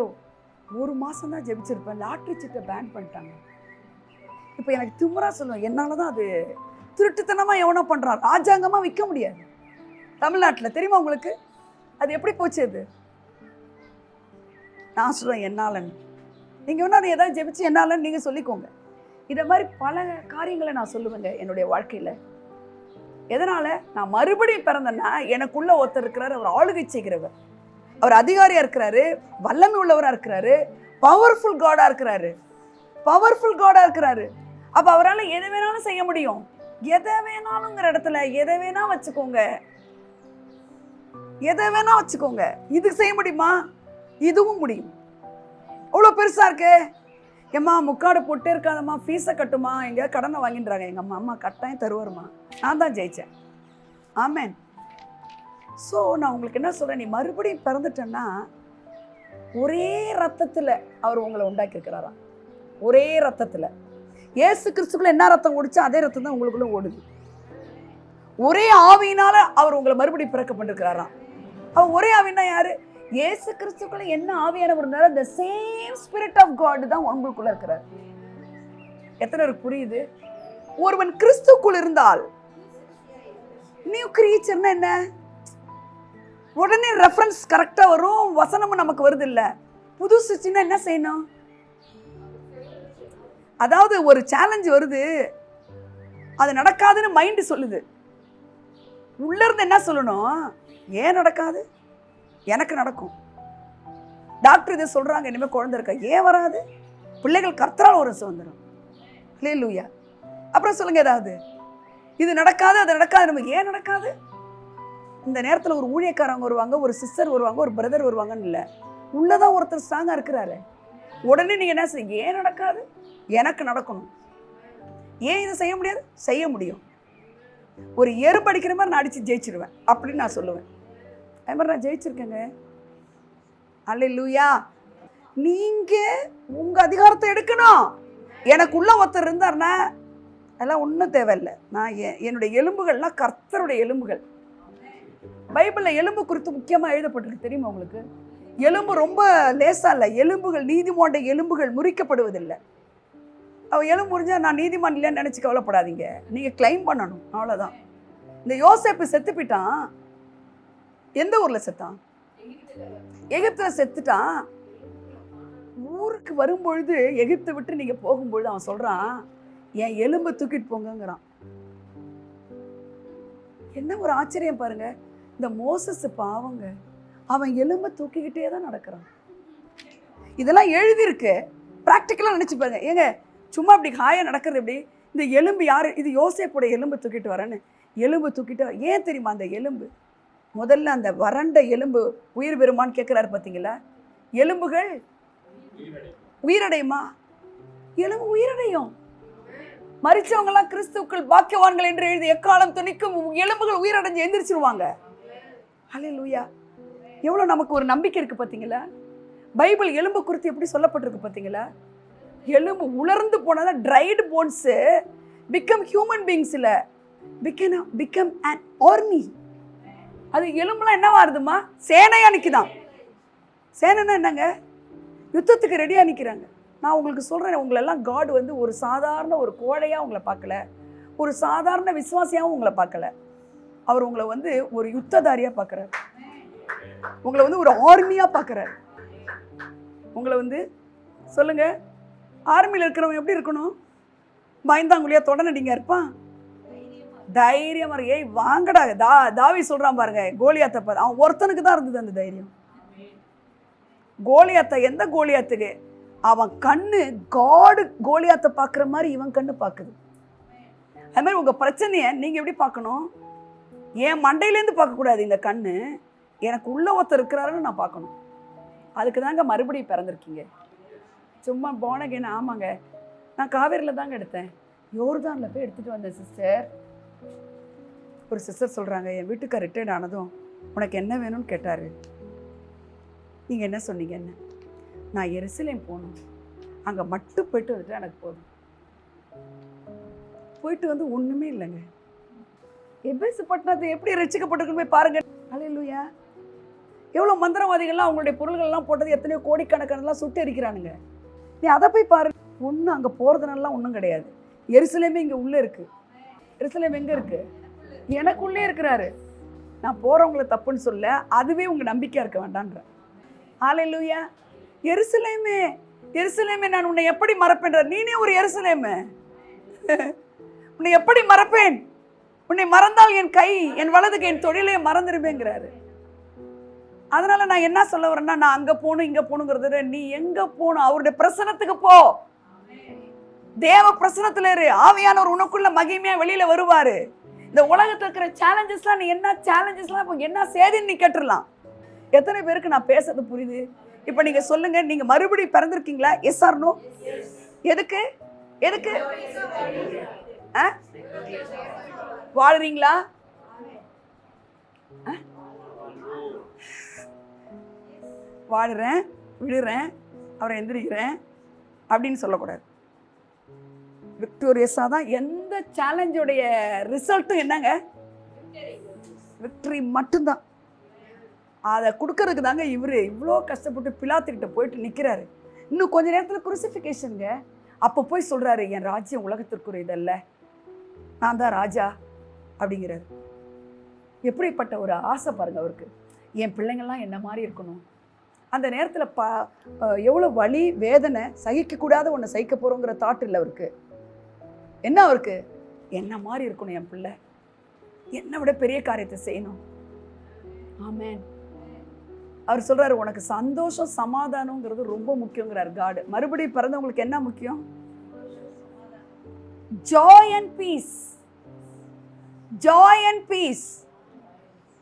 1 மாதம் தான் ஜெபிச்சிருப்பேன், லாட்ரி சீட்டை பேன் பண்ணிட்டாங்க. இப்போ எனக்கு திமிரா சொல்லுவேன், என்னால் தான் அது திருட்டுத்தனமாக எவனோ பண்ணுறான். ராஜாங்கமாக விற்க முடியாது தமிழ்நாட்டில், தெரியுமா உங்களுக்கு? அது எப்படி போச்சு? அது நான் சொல்றேன் என்னாலன்னு. நீங்க வேணா அதை ஏதாவது ஜெபிச்சு என்னாலன்னு நீங்க சொல்லிக்கோங்க. இதை மாதிரி பல காரியங்களை நான் சொல்லுவேங்க என்னுடைய வாழ்க்கையில. எதனால? நான் மறுபடியும் பிறந்தேன்னா எனக்குள்ள ஒருத்தர் இருக்கிறாரு, அவர் ஆளுகை செய்கிறவர், அவர் அதிகாரியா இருக்கிறாரு, வல்லமை உள்ளவரா இருக்கிறாரு, பவர்ஃபுல் காடா இருக்கிறாரு, பவர்ஃபுல் காடா இருக்கிறாரு. அப்ப அவரால் எதை வேணாலும் செய்ய முடியும். எதை வேணாலுங்கிற இடத்துல எதை வேணா வச்சுக்கோங்க, எதை வேணா வச்சுக்கோங்க. இது செய்ய முடியுமா? இதுவும் முடியும். அவ்வளோ பெருசா இருக்கு. ஏம்மா முக்காடு போட்டே இருக்காதம்மா, ஃபீஸை கட்டுமா, எங்க கடனை வாங்கின்றாங்க எங்க அம்மா. அம்மா கட்டாயம் தருவாருமா, நான் தான் ஜெயிச்சேன். ஆமேன். ஸோ நான் உங்களுக்கு என்ன சொல்றேன், நீ மறுபடியும் பிறந்துட்டேன்னா ஒரே ரத்தத்தில் அவர் உங்களை உண்டாக்கியிருக்கிறாராம். ஒரே ரத்தத்தில். இயேசு கிறிஸ்துக்குள்ள என்ன ரத்தம் ஓடிச்சோ அதே ரத்தம் தான் உங்களுக்குள்ள ஓடுது. ஒரே ஆவியினால அவர் உங்களை மறுபடியும் பிறக்க பண்ணிருக்கிறாராம். அவர் ஒரே ஆவினா யாரு? இயேசு கிறிஸ்துக்குள்ள என்ன ஆவியானவர் இருந்தாலும் the same spirit of God தான் உங்களுக்குள்ள இருக்கிறார். எத்தனை பேருக்கு புரியுது? ஒருவன் கிறிஸ்துக்குள் இருந்தால் நியூ கிரியேச்சர்னா என்ன? உடனே ரெஃபரன்ஸ் கரெக்டா வரும், வசனமும் நமக்கு வருது இல்ல. புது சிருஷ்டினா என்ன செய்யணும்? அதாவது ஒரு சேலஞ்ச் வருது, அது நடக்காதுன்னு மைண்ட் சொல்லுது. உள்ள இருந்து என்ன சொல்லணும்? ஏன் நடக்காது? எனக்கு நடக்கும். டாக்டர் இதை சொல்றாங்க, இனிமேல் குழந்தை இருக்கா, ஏன் வராது? பிள்ளைகள் கர்த்தரால் ஒரு சுதந்திரம். ஹல்லேலூயா. அப்புறம் சொல்லுங்க ஏதாவது, இது நடக்காது அது நடக்காது, நமக்கு ஏன் நடக்காது? இந்த நேரத்தில் ஒரு ஊழியக்காரங்க வருவாங்க, ஒரு சிஸ்டர் வருவாங்க, ஒரு பிரதர் வருவாங்கன்னு இல்லை, உள்ளதான் ஒருத்தர் ஸ்ட்ராங்கா இருக்கிறாரு. உடனே நீங்க என்ன செய்ய? ஏன் நடக்காது? எனக்கு நடக்கணும். ஏன் இதை செய்ய முடியாது? செய்ய முடியும். ஒரு எறும்பு அடிக்கிற மாதிரி நான் அடிச்சு ஜெயிச்சிருவேன் அப்படின்னு நான் சொல்லுவேன். அது மாதிரி நான் ஜெயிச்சிருக்கேங்க. அல்லேலூயா. நீங்க உங்க அதிகாரத்தை எடுக்கணும். எனக்குள்ள ஒருத்தர் இருந்தார்னா அதெல்லாம் ஒன்றும் தேவையில்லை. நான் என்னுடைய எலும்புகள்லாம் கர்த்தருடைய எலும்புகள். பைபிளில் எலும்பு குறித்து முக்கியமாக எழுதப்பட்டிருக்கு, தெரியுமா உங்களுக்கு? எலும்பு ரொம்ப லேசா இல்லை. எலும்புகள், நீதிமானுடைய எலும்புகள் முறிக்கப்படுவதில்லை. அவன் எலும்பு முறிஞ்சா நான் நீதிமான் இல்லைன்னு நினச்சி கவலைப்படாதீங்க. நீங்கள் கிளைம் பண்ணணும், அவ்வளோதான். இந்த யோசேப்பு செத்து போயிட்டான். எந்த ஊரில் செத்தான்? எகிப்தில் செத்துட்டான். ஊருக்கு வரும்பொழுது, எகிப்தை விட்டு நீங்கள் போகும்பொழுது அவன் சொல்கிறான், என் எலும்பை தூக்கிட்டு போங்கிறான். என்ன ஒரு ஆச்சரியம் பாருங்க. இந்த மோசஸ் பாவங்க, அவன் எலும்பை தூக்கிக்கிட்டே தான் நடக்கிறான். இதெல்லாம் எழுதியிருக்கு. ப்ராக்டிக்கலாக நினச்சி பாருங்க. ஏங்க சும்மா அப்படி காய நடக்கிறது எப்படி? இந்த எலும்பு யார்? இது யோசேப்போட எலும்பு தூக்கிட்டு வரேன்னு. எலும்பு தூக்கிட்டு ஏன் தெரியுமா? அந்த எலும்பு முதல்ல அந்த வறண்ட எலும்பு உயிர் பெறுமான்னு கேட்குறாரு பார்த்தீங்களா? எலும்புகள் உயிரடையுமா? எலும்பு உயிரடையும். மரிச்சவங்களாம் கிறிஸ்துக்கள் பாக்கியவான்கள் என்று எழுதி எக்காலம் துணிக்கும் எலும்புகள் உயிரடைஞ்சு எந்திரிச்சிருவாங்க. ஹல்லேலூயா. எவ்வளோ நமக்கு ஒரு நம்பிக்கை இருக்குது பார்த்தீங்களா? பைபிள் எலும்பு குறித்து எப்படி சொல்லப்பட்டிருக்கு பார்த்தீங்களா? எலும்பு உலர்ந்து போனதான் dried bones become human beings இல்லை, பிகம் an army. அது எலும்புலாம் என்னவா இருதுமா? சேனையாக நிற்குதான். சேனைன்னா என்னங்க? யுத்தத்துக்கு ரெடியாக நிற்கிறாங்க. நான் உங்களுக்கு சொல்கிறேன், உங்களெல்லாம் காட் வந்து ஒரு சாதாரண ஒரு கோழையாக உங்களை பார்க்கல, ஒரு சாதாரண விசுவாசியாகவும் உங்களை பார்க்கல. அவர் உங்களை வந்து ஒரு யுத்ததாரியாக பார்க்குறாரு. உங்களை வந்து ஒரு ஆர்மியாக பார்க்குறாரு. உங்களை வந்து சொல்லுங்க, ஆர்மியில் இருக்கிறவங்க எப்படி இருக்கணும்? பயந்தாங்குழியா தொடனடிங்க இருப்பான், தைரியமா இருக்கு. ஏய் வாங்கடா, தாவி சொல்றான் பாருங்க கோலியாத்தை பார்த்து. அவன் ஒருத்தனுக்கு தான் இருந்தது அந்த தைரியம். கோலியாத்தை, எந்த கோலியாத்துக்கு? அவன் கண்ணு காடு கோலியாத்தை பார்க்குற மாதிரி இவன் கண்ணு பார்க்குது. அது மாதிரி உங்க பிரச்சனையை நீங்க எப்படி பார்க்கணும்? என் மண்டையிலேருந்து பார்க்கக்கூடாது இந்த கண்ணு, எனக்கு உள்ள ஒருத்தர் இருக்கிறாருன்னு நான் பார்க்கணும். அதுக்கு தாங்க மறுபடியும் பிறந்திருக்கீங்க. சும்மா போனகேன்னு. ஆமாங்க, நான் காவேரியில் தாங்க எடுத்தேன். யோர்தானில் போய் எடுத்துகிட்டு வந்தேன் சிஸ்டர். ஒரு சிஸ்டர் சொல்கிறாங்க, என் வீட்டுக்கார் ரிட்டையர்ட் ஆனதும் உனக்கு என்ன வேணும்னு கேட்டார். நீங்கள் என்ன சொன்னீங்க? என்ன? நான் எருசலேம் போகணும், அங்கே மட்டும் போயிட்டு வந்துட்டு எனக்கு போதும். போயிட்டு வந்து ஒன்றுமே இல்லைங்க. எபேசு பட்டணத்தை எப்படி ரசிக்கப்பட்டிருக்குன்னு போய் பாருங்க. அல்லேலூயா. எவ்வளோ மந்திரவாதிகள்லாம் அவங்களுடைய பொருள்கள்லாம் போட்டது எத்தனையோ கோடிக்கணக்கானலாம் சுட்டு எரிக்கிறானுங்க. நீ அதை போய் பாருங்க. ஒன்றும் அங்கே போகிறதுனாலாம் ஒன்றும் கிடையாது. எருசலேமே இங்கே உள்ளே இருக்குது. எருசலேம் எங்கே இருக்குது? எனக்குள்ளே இருக்கிறாரு. நான் போறவங்கள தப்புன்னு சொல்ல, அதுவே உங்க நம்பிக்கையா இருக்க வேண்டான்ற. ஹல்லேலூயா. எருசலேமே எருசலேமே நான் உன்னை எப்படி மறப்பேன்ற. நீனே ஒரு எருசலேமே, உன்னை எப்படி மறப்பேன்? உன்னை மறந்தால் என் கை, என் வலது கை, என் தொழிலை மறந்துடுவேங்கிறாரு. அதனால நான் என்ன சொல்ல வரேன்னா, நான் அங்க போகணும் இங்க போகணுங்கிறத, நீ எங்க போகணும்? அவருடைய பிரசனத்துக்கு போ. தேவ பிரசனத்துல இரு. ஆவியானவர் உனக்குள்ள மகிமையா வெளியில வருவாரு. இந்த உலகத்துல இருக்கிற சேலஞ்சஸ்லாம், நீ என்ன சேலஞ்சஸ்லாம் என்ன சேதின்னு நீ கேட்டுடலாம். எத்தனை பேருக்கு நான் பேசுறது புரியுது? இப்ப நீங்க சொல்லுங்க, நீங்க மறுபடியும் பிறந்திருக்கீங்களா? S or no? எதுக்கு எதுக்கு வாழ்றீங்களா? வாழுறேன், விழுறேன், அவரை எந்திரிக்கிறேன் அப்படின்னு சொல்லக்கூடாது. விக்டோரியஸாக தான் எந்த சேலஞ்சோடைய ரிசல்ட்டும் என்னங்க? விக்டரி மட்டும்தான். அதை கொடுக்கறதுக்கு தாங்க இவர் இவ்வளோ கஷ்டப்பட்டு பிலாத்துக்கிட்ட போயிட்டு நிற்கிறாரு. இன்னும் கொஞ்ச நேரத்தில் குருசிஃபிகேஷனுங்க. அப்போ போய் சொல்கிறாரு, என் ராஜ்யம் உலகத்திற்குரியதல்ல, நான் தான் ராஜா அப்படிங்கிறாரு. எப்படிப்பட்ட ஒரு ஆசை பாருங்க அவருக்கு. என் பிள்ளைங்கள்லாம் என்ன மாதிரி இருக்கணும். அந்த நேரத்தில் எவ்வளோ வலி வேதனை, சகிக்கக்கூடாத ஒன்று சகிக்க போகிறோங்கிற தாட் இல்லை அவருக்கு. என்ன அவருக்கு? என்ன மாதிரி இருக்கணும் என் பிள்ளை, என்னை விட பெரிய காரியத்தை செய்யணும். ஆமேன். அவர் சொல்றாரு, உனக்கு சந்தோஷம் சமாதானம்ங்கிறது ரொம்ப முக்கியங்கிறார் காட். மறுபடியும் பிறந்தவங்களுக்கு என்ன முக்கியம்? Joy and peace. Joy and peace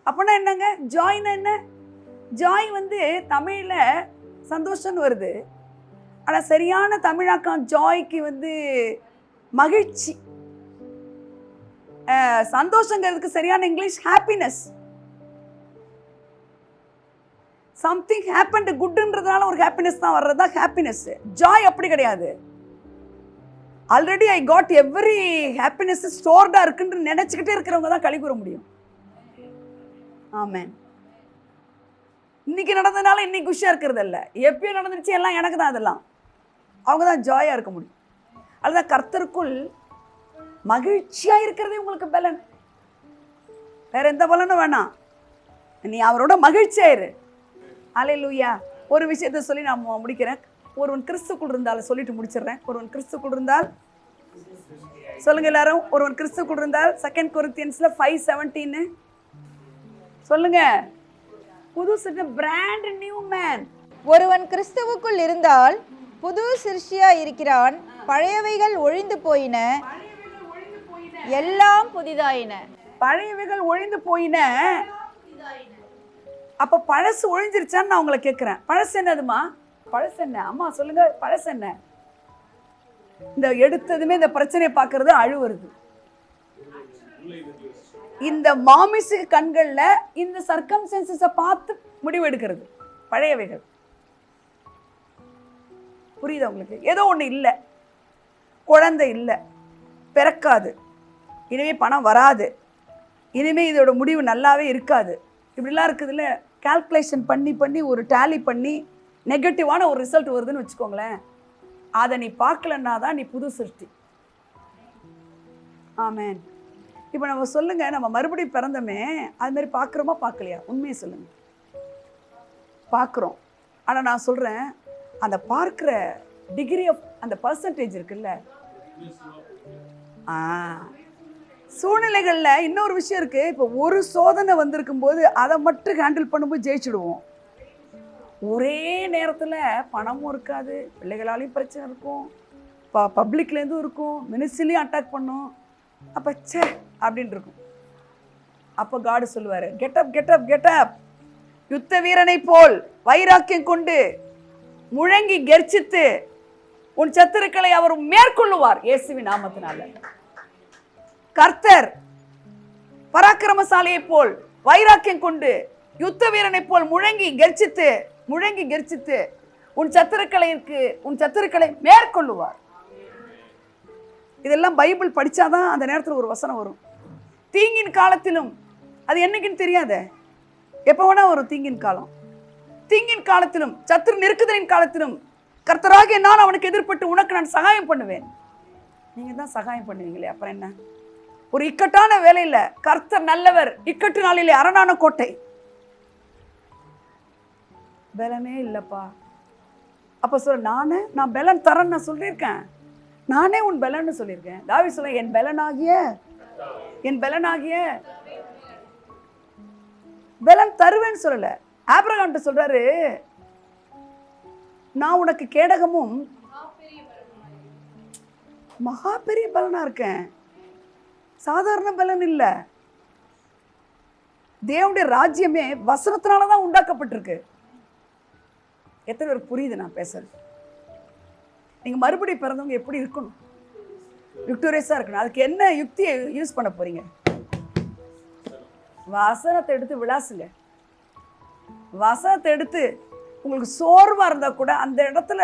அப்படின்னா என்னங்க? ஜாய்னா என்ன? ஜாய் வந்து தமிழ்ல சந்தோஷம்னு வருது. ஆனா சரியான தமிழாக்கம் ஜாய்க்கு வந்து மகிழ்ச்சி. சந்தோஷங்கிறதுக்கு சரியான இங்கிலீஷ் ஹாப்பினஸ். சம்திங் ஹேப்பன்ட் குட்ன்றதுனால ஒரு ஹாப்பினஸ் தான் வர்றது தான் ஹாப்பினஸ். ஜாய் அப்படி கிடையாது. Already I got every happiness ஸ்டோர்டா இருக்குன்னு நினைச்சுக்கிட்டே இருக்கிறவங்க தான் களி கூற முடியும். ஆமென். இன்னைக்கு நடந்ததுனால இன்னைக்கு குஷியா இருக்கிறது இல்லை, எப்பயும் நடந்துருச்சு எல்லாம் எனக்கு தான், அதெல்லாம் அவங்க தான் ஜாயா இருக்க முடியும். அதுதான் கர்த்தருக்குள் மகிழ்ச்சியா இருக்கிறதே உங்களுக்கு பலன். வேற எந்த பலனும் வேணாம், நீ அவரோட மகிழ்ச்சியாயிரு. அல்லேலூயா. ஒரு விஷயத்த சொல்லி நான் முடிக்கிறேன். ஒருவன் கிறிஸ்துக்குள் இருந்தால் சொல்லிட்டு முடிச்சிடுறேன். ஒருவன் கிறிஸ்துக்குள் இருந்தால் சொல்லுங்க எல்லாரும். ஒருவன் கிறிஸ்துக்குள் இருந்தால் 2 கொரிந்தியன்ஸ்ல 5:17 சொல்லுங்க. புது சிருஷ்டி, பிராண்ட் நியூ மேன். ஒருவன் கிறிஸ்துவுக்குள் இருந்தால் புது சிருஷ்டியா இருக்கிறான், பழையவைகள் ஒழிந்து போயின, எல்லாம் புதிதாயின. பழையவைகள் ஒழிந்து போயின. அப்ப பழசு ஒழிஞ்சிருச்சான்னு நான் உங்களை கேட்கிறேன். பழசு என்னதுமா? பழசு என்ன? அம்மா சொல்லுங்க, பழசு என்ன? இந்த எடுத்ததுமே இந்த பிரச்சனையை பார்க்கறது அழுவுறது. இந்த மாமிச கண்கள்ல இந்த சர்க்கம்ஸ்டன்சஸை பார்த்து முடிவு எடுக்கிறது பழையவைகள். புரியுதா உங்களுக்கு? ஏதோ ஒண்ணு இல்லை, குழந்தை இல்லை, பிறக்காது, இனிமே பணம் வராது, இனிமே இதோட முடிவு நல்லாவே இருக்காது, இப்படிலாம் இருக்குதுல்ல. கால்குலேஷன் பண்ணி பண்ணி ஒரு டேலி பண்ணி நெகட்டிவான ஒரு ரிசல்ட் வருதுன்னு வச்சுக்கோங்களேன். அதை நீ பார்க்கலன்னா தான் நீ புது சிருஷ்டி. ஆமேன். இப்போ நம்ம சொல்லுங்க, நம்ம மறுபடியும் பிறந்தோமே, அது மாதிரி பார்க்குறோமா பார்க்கலையா? உண்மையை சொல்லுங்க. பார்க்குறோம். ஆனால் நான் சொல்கிறேன், அந்த பார்க்குற டிகிரி ஆஃப் அந்த பர்சன்டேஜ் இருக்குல்ல, சூழ்நிலைகளில் இன்னொரு விஷயம் இருக்குது. இப்போ ஒரு சோதனை வந்திருக்கும் போது அதை மட்டும் ஹேண்டில் பண்ணும்போது ஜெயிச்சுடுவோம். ஒரே நேரத்தில் பணமும் இருக்காது, பிள்ளைகளாலையும் பிரச்சனை இருக்கும், பப்ளிக்லேருந்தும் இருக்கும், மினிஸ்ட்ரிலையும் அட்டாக் பண்ணும். அப்போ சே அப்படின்னு இருக்கும். அப்போ காடு சொல்லுவார், கெட்டப் கெட்டப் கெட்டப், யுத்த வீரனை போல் வைராக்கியம் கொண்டு முழங்கி கெர்ச்சித்து உன் சத்துருக்களை அவர் மேற்கொள்ளுவார் இயேசுவின் நாமத்தினால. கர்த்தர் பராக்கிரமசாலியை போல் வைராக்கியம் கொண்டு யுத்த வீரனை போல் முழங்கி கெர்ச்சித்து உன் சத்துருக்களை மேற்கொள்ளுவார். இதெல்லாம் பைபிள் படிச்சாதான் அந்த நேரத்தில் ஒரு வசனம் வரும். தீங்கின் காலத்திலும், அது என்னைக்குன்னு தெரியாத, எப்போ வேணா வரும் தீங்கின் காலம். தீங்கின் காலத்திலும் சத்துரு நெருக்குதலின் காலத்திலும் கர்த்தராகிய நான் அவனுக்கு எதிர்பட்டு உனக்கு நான் சகாயம் பண்ணுவேன். நீங்க தான் சகாயம் பண்ணுவீங்களே, அப்புறம் என்ன? ஒரு இக்கட்டான வேலையில கர்த்தர் நல்லவர், இக்கட்டு நாளிலே அரணான கோட்டை. பலனே இல்லப்பா. அப்ப சொல்ல நான் பலன் தரேன்னு நான் சொல்லியிருக்கேன். நானே உன் பலன்னு சொல்லியிருக்கேன். தாவீது சொல்ல என் பலனாகிய பலன் தருவேன்னு சொல்லல. ஆபிரகாம்கிட்ட சொல்றாரு, நான் உனக்கு கேடகமும் மகா பெரிய பலனா இருக்கேன். சாதாரண பலன் இல்ல. தேவனுடைய ராஜ்யமே வசனத்தினாலதான் உண்டாக்கப்பட்டிருக்கு. எத்தனை பேருக்கு புரியுது நான் பேசுறது? நீங்க மறுபடியும் பிறந்தவங்க எப்படி இருக்கணும்? விக்டோரியஸா இருக்கணும். அதுக்கு என்ன யுக்தியை யூஸ் பண்ண போறீங்க? வசனத்தை எடுத்து விளாசுங்க. வசனத்தை எடுத்து உங்களுக்கு சோர்வா இருந்தா கூட அந்த இடத்துல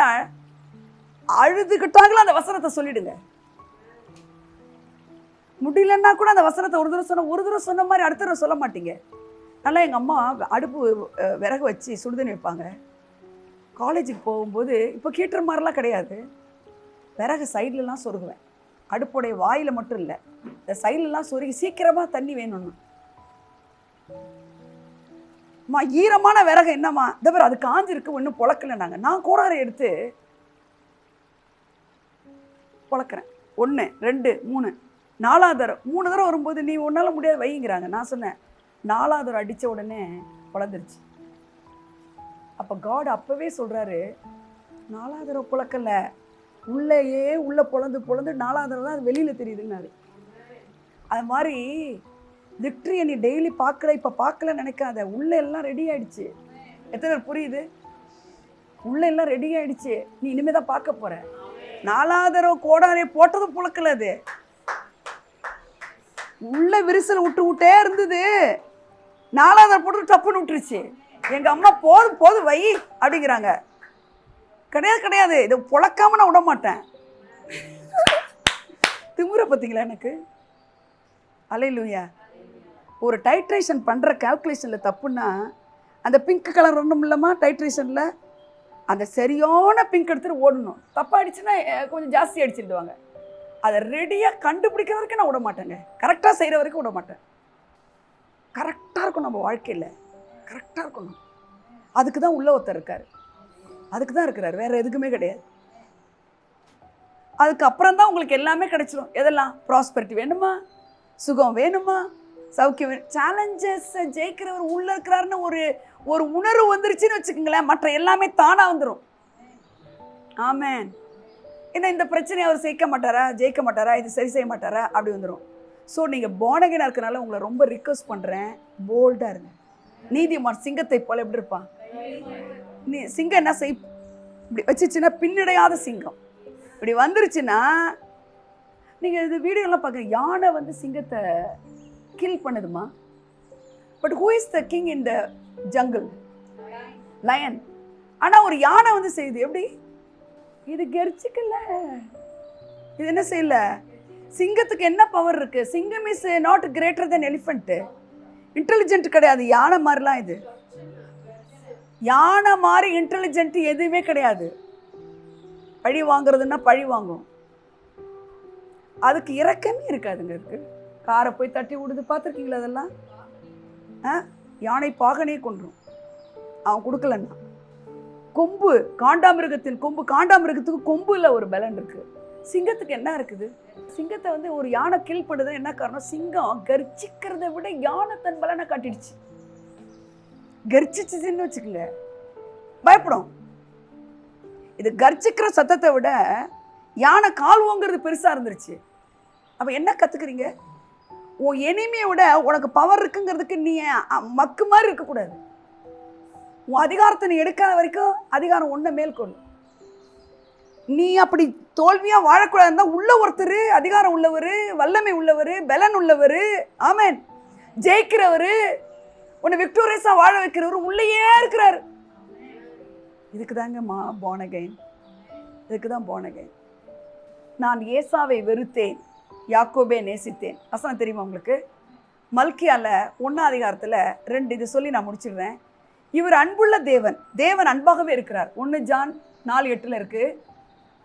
அழுதுகிட்டாங்களோ அந்த வசனத்தை சொல்லிடுங்க. முடியலன்னா கூட அந்த வசனத்தை ஒரு தடவை சொன்ன மாதிரி அடுத்த தடவை சொல்ல மாட்டீங்க. நல்லா எங்கள் அம்மா அடுப்பு விறகு வச்சு சுடுதண்ணி வைப்பாங்க. காலேஜுக்கு போகும்போது இப்போ கீட்டுற மாதிரிலாம் கிடையாது. விறகு சைட்லலாம் சொருகுவேன். அடுப்புடைய வாயில் மட்டும் இல்லை, இந்த சைட்லலாம் சொருகி சீக்கிரமாக தண்ணி வேணும்னு. அம்மா ஈரமான விறகு என்னம்மா, இந்த பேர் அது காஞ்சிருக்கு இன்னும் பொழக்கலைன்னாங்க. நான் கோடாரை எடுத்து பொழக்கிறேன். 1 2 3 4வது தடவை 3 தடவை வரும்போது நீ ஒன்றால் முடியாது வைங்கிறாங்க. நான் சொன்னேன் 4வது தடவை அடித்த உடனே பொழந்துருச்சு. அப்போ காட் அப்போவே சொல்கிறாரு, 4வது தடவை பொழக்கலை, உள்ளேயே உள்ளே பொழந்து 4வது தடவை தான் அது வெளியில் தெரியுதுன்னாரு. அது மாதிரி விக்டரியை நீ டெய்லி பார்க்கல, இப்போ பார்க்கல நினைக்காத. உள்ளே எல்லாம் ரெடி ஆகிடுச்சு. எத்தனை பேர் புரியுது? உள்ளே எல்லாம் ரெடி ஆகிடுச்சு. நீ இனிமேல் தான் பார்க்க போகிற. 4வது தடவை கோடாரை போட்டதும் புழக்கல. அது உள்ள விரிசல் விட்டே இருந்தது. 4வது தடவை போட்டு டப்புன்னு விட்டுருச்சு. எங்கள் அம்மா போதும் வை அப்படிங்கிறாங்க. கிடையாது, இதை பொழக்காம நான் விட மாட்டேன். திமுறை பார்த்தீங்களா எனக்கு? அல்லேலூயா. ஒரு டைட்ரேஷன் பண்ணுற கால்குலேஷனில் தப்புன்னா அந்த பிங்க் கலர் ஒன்றும் இல்லைம்மா டைட்ரேஷனில் அந்த சரியான பிங்க் எடுத்துகிட்டு ஓடணும். தப்பாகிடுச்சுன்னா கொஞ்சம் ஜாஸ்தி அடிச்சுடுவாங்க. அதை ரெடியாக கண்டுபிடிக்கிற வரைக்கும் நான் விட மாட்டேங்க. கரெக்டாக செய்கிற வரைக்கும் விட மாட்டேன். கரெக்டாக இருக்கும் நம்ம வாழ்க்கையில், கரெக்டாக இருக்கணும். அதுக்கு தான் உள்ள ஒருத்தர் இருக்கார், அதுக்கு தான் இருக்கிறார், வேறு எதுக்குமே கிடையாது. அதுக்கப்புறம் தான் உங்களுக்கு எல்லாமே கிடைச்சிடும். எதெல்லாம்? ப்ராஸ்பெரிட்டி வேணுமா, சுகம் வேணுமா, சௌக்கியம் வேணும். சேலஞ்சஸை ஜெயிக்கிறவர் உள்ளே இருக்கிறாருன்னு ஒரு உணர்வு வந்துருச்சுன்னு வச்சுக்கோங்களேன், மற்ற எல்லாமே தானாக வந்துடும். ஆமேன். ஏன்னா இந்த பிரச்சனையை அவர் ஜெயிக்க மாட்டாரா, இது சரி செய்ய மாட்டாரா, அப்படி வந்துடும். ஸோ நீங்கள் போனகனாக இருக்கனால உங்களை ரொம்ப ரிக்வஸ்ட் பண்ணுறேன், போல்டாக இருங்க. நீதிமான் சிங்கத்தை போல எப்படி இருப்பான்? சிங்கம் என்ன இப்படி வச்சுச்சுன்னா பின்னடையாத சிங்கம். இப்படி வந்துருச்சுன்னா நீங்கள் இது வீடியோலாம் பார்க்குறீங்க, யானை வந்து சிங்கத்தை கில் பண்ணுதுமா. But who is the king in the jungle? Lion. ஆனால் ஒரு யானை வந்து செய்யுது எப்படி? இது கெர்ச்சிக்கல, இது என்ன செய்யல. சிங்கத்துக்கு என்ன பவர் இருக்கு? சிங்கம் is not greater than elephant. Intelligent கிடையாது யானை மாதிரிலாம். இது யானை மாதிரி இன்டெலிஜென்ட் எதுவுமே கிடையாது. பழி வாங்குறதுன்னா பழி வாங்கும், அதுக்கு இரக்கமே இருக்காதுங்க. இருக்கு காரை போய் தட்டி விடுது, பார்த்துருக்கீங்களா? அதெல்லாம் யானை பாகனே கொன்றும் அவன் கொடுக்கலன்னா. கொம்பு, காண்டாமிருகத்தின் கொம்பு, காண்டாமிருகத்துக்கு கொம்பு இல்லை, ஒரு பலன் இருக்கு. சிங்கத்துக்கு என்ன இருக்குது? சிங்கத்தை வந்து ஒரு யானை கில் பண்ணுது. என்ன காரணம்? சிங்கம் கர்ச்சிக்கிறத விட யானை தன் பலனை காட்டிடுச்சு. கர்ச்சிச்சுன்னு வச்சுக்கோங்க, பயப்படும். இது கர்ச்சிக்கிற சத்தத்தை விட யானை கால் ஓங்கிறது பெருசா இருந்துருச்சு. அப்ப என்ன கத்துக்கிறீங்க? உன் எனிமையை விட உனக்கு பவர் இருக்குங்கிறதுக்கு நீ மக்கு மாதிரி இருக்கக்கூடாது. உன் அதிகாரத்தை நீ எடுக்காத வரைக்கும் அதிகாரம் ஒன்றை மேற்கொள்ளும். நீ அப்படி தோல்வியா வாழக்கூடாதுன்னா உள்ள ஒருத்தர் அதிகாரம் உள்ளவர், வல்லமை உள்ளவர், பலன் உள்ளவர், ஆமேன், ஜெயிக்கிறவர், உன்னை விக்டோரியஸா வாழ வைக்கிறவர் உள்ளேயே இருக்கிறார். இதுக்கு தாங்க born again. இதுக்கு தான் born again. நான் ஏசாவை வெறுத்தேன், யாக்கோபே நேசித்தேன். வசனம் தெரியுமா உங்களுக்கு? மல்கியால 1ஆம் அதிகாரத்தில் 2 இது சொல்லி நான் முடிச்சிடுறேன். இவர் அன்புள்ள தேவன், தேவன் அன்பாகவே இருக்கிறார். 1 ஜான் 4:8 இருக்கு.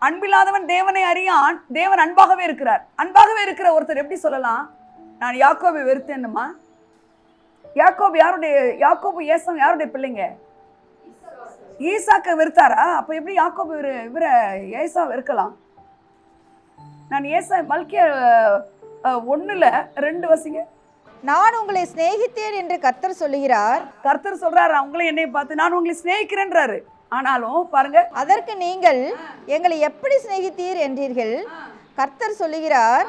அன்பில்லாதவன் தேவனை அறியான், தேவன் அன்பாகவே இருக்கிறார். அன்பாகவே இருக்கிற ஒருத்தர் எப்படி சொல்லலாம்? நான் யாக்கோபை வெறுத்தேன்னுமா? யாக்கோபு ஏசாவும் யாருடைய பிள்ளைங்க? ஈசாக்க வெறுத்தாரா? அப்ப எப்படி யாக்கோபு இவரை ஏசா வெறுக்கலாம்? நான் ஏசா மல்கியா 1:2 வசிங்க. நான் உங்களை சிநேகித்தேன் என்று கர்த்தர் சொல்லுகிறார். கர்த்தர் சொல்றாரு அவங்களே என்னை பார்த்து நான் உங்களை சிநேகிக்கிறேன்றாரு. ஆனாலும் பாருங்க, அதற்கு நீங்கள் எங்களை எப்படி சிநேகித்தீர் என்றீர்கள். கர்த்தர் சொல்லுகிறார்,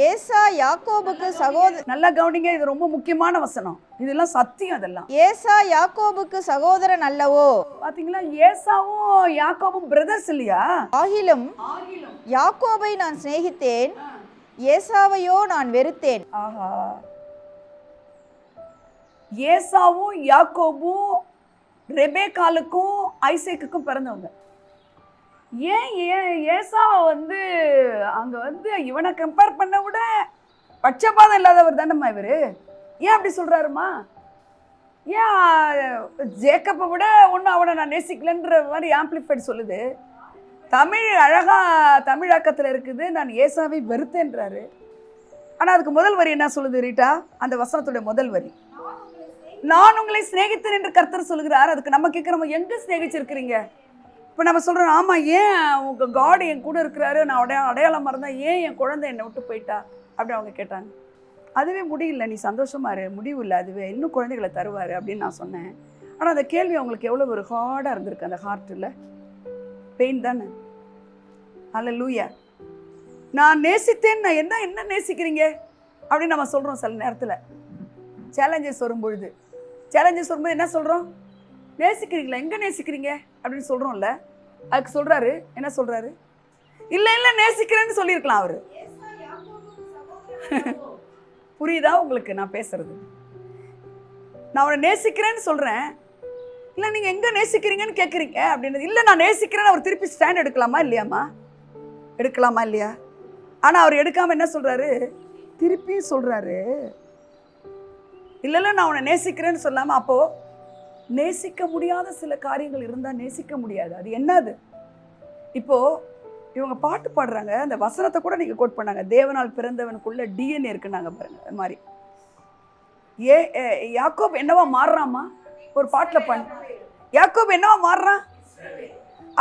ஏசா யாக்கோபுக்கு சகோதரன். நல்லா கவனிங்க, இது ரொம்ப முக்கியமான வசனம். இதெல்லாம் சத்தியம். அதெல்லாம் ஏசா யாக்கோபுக்கு சகோதரன் அல்லவோ? பாத்தீங்களா? ஏசாவும் யாக்கோபும் பிரதர்ஸ் இல்லையா? ஆகிலும் யாக்கோபை நான் சிநேகித்தேன், ஏசாவையோ நான் வெறுத்தேன். ஆஹா, ஏசாவும் யாக்கோபும் ரெபேக்காலுக்கும் ஐசேக்குக்கும் பிறந்தவங்க. ஏன் ஏசாவை அங்க இவனை கம்பேர் பண்ண விட பட்சபாதம் இல்லாதவர் தானம்மா இவரு. ஏன் அப்படி சொல்றாருமா? ஏன் ஜேக்கப்பை விட ஒன்றும் அவனை நான் நேசிக்கலன்ற மாதிரி ஆம்பிளிஃபைட் சொல்லுது. தமிழாக்கத்தில் இருக்குது, நான் ஏசாவை வெறுத்தேன்றாரு. ஆனால் அதுக்கு முதல் வரி என்ன சொல்லுது ரீட்டா? அந்த வசனத்துடைய முதல் வரி, நான் உங்களை சிநேகித்தேன் என்று கர்த்தர் சொல்லுகிறார். அதுக்கு நம்ம கேட்குறோம், எங்கே சிநேகிச்சிருக்கிறீங்க? இப்போ நம்ம சொல்கிறோம், ஆமாம், ஏன் உங்கள் காட் என் கூட இருக்கிறாரு, நான் அடையாளம் மறந்தேன், ஏன் என் குழந்தை என்னை விட்டு போயிட்டா அப்படின்னு அவங்க கேட்டாங்க. அதுவே முடியல, நீ சந்தோஷமா இரு, முடிவு இல்லை, அதுவே இன்னும் குழந்தைகளை தருவார் அப்படின்னு நான் சொன்னேன். ஆனால் அந்த கேள்வி அவங்களுக்கு எவ்வளோ ஒரு ஹார்டாக இருந்திருக்கு, அந்த ஹார்ட்டில் பெயின் தானே. அல்லேலூயா. நான் நேசித்தேன், நான் என்ன நேசிக்கிறீங்க அப்படின்னு நம்ம சொல்கிறோம். சில நேரத்தில் சேலஞ்சஸ் வரும்பொழுது என்ன சொல்கிறோம்? நேசிக்கிறீங்களா? எங்கே நேசிக்கிறீங்க அப்படின்னு சொல்கிறோம்ல. அதுக்கு சொல்கிறாரு, என்ன சொல்கிறாரு? இல்லை நேசிக்கிறேன்னு சொல்லியிருக்கலாம் அவர். புரியுதா உங்களுக்கு நான் பேசுறது? நான் அவனை நேசிக்கிறேன்னு சொல்கிறேன், இல்லை நீங்கள் எங்கே நேசிக்கிறீங்கன்னு கேட்குறீங்க அப்படின்னு. இல்லை நான் நேசிக்கிறேன்னு அவர் திருப்பி ஸ்டாண்ட் எடுக்கலாமா இல்லையாம்மா? எடுக்கலாமா இல்லையா? ஆனால் அவர் எடுக்காமல் என்ன சொல்கிறாரு? திருப்பியும் சொல்கிறாரு, இல்லை நான் அவனை நேசிக்கிறேன்னு சொல்லாமல். அப்போது நேசிக்க முடியாத சில காரியங்கள் இருந்தால் நேசிக்க முடியாது. அது என்னது? இப்போது இவங்க பாட்டு பாடுறாங்க, அந்த வசனத்தை கூட நீங்கள் கோட் பண்ணாங்க, தேவனால் பிறந்தவனுக்குள்ள டிஎன்ஏ இருக்குன்னாங்க பாருங்க. அது மாதிரி யாக்கோப் என்னவா மாறுறாமா? ஒரு பாட்டில் பண்ண யாக்கோப் என்னவா மாறுறான்?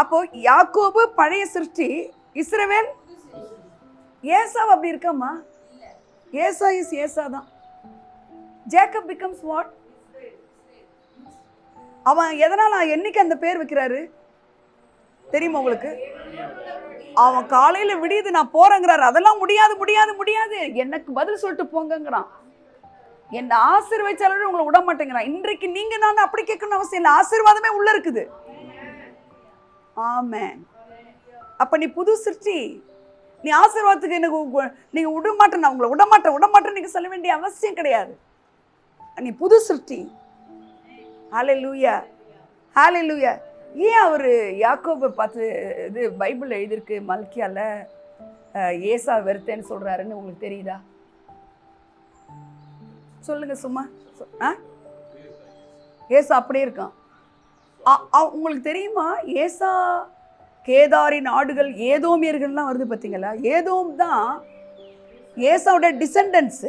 அப்போ யாக்கோபு பழைய சிருஷ்டி, இஸ்ரவேல் ஏசாவ் அப்படி இருக்காமா? ஏசா தான். Jacob becomes what? அவன் எதனால் என்னைக்கு அந்த பேர் வைக்கிறாரு தெரியுமா உங்களுக்கு? அவன் காலையில விடியுது நான் போறேங்கிறாரு. அதெல்லாம் முடியாது, எனக்கு பதில் சொல்லிட்டு போங்கிறான். என்ன ஆசீர்வதிச்சாலும் உங்களை விட மாட்டேங்கிறான். இன்றைக்கு நீங்க நான் அப்படி கேட்கணும் அவசியம் இல்லை, ஆசீர்வாதமே உள்ள இருக்குது. ஆமென். அப்ப நீ புது சிருஷ்டி, நீ ஆசீர்வாதத்துக்கு எனக்கு நீங்க விடமாட்டேன், நான் உங்களை விடமாட்டேன் நீங்க சொல்ல வேண்டிய அவசியம் கிடையாது. நீ புது சிருஷ்டி. ஹல்லேலூயா, ஹல்லேலூயா. ஏன் அவர் யாக்கோபை பார்த்து இது பைபிள் எழுதியிருக்கு மல்கியால ஏசா வெறுத்தேன்னு சொல்றாருன்னு உங்களுக்கு தெரியுதா? சொல்லுங்க சும்மா. ஏசா அப்படியே இருக்கான். உங்களுக்கு தெரியுமா? ஏசா கேதாரின் ஆடுகள் ஏதோமியர்கள்லாம் வருது பார்த்தீங்களா? ஏதோம் தான் ஏசாவுடைய டிசெண்டன்ஸ்.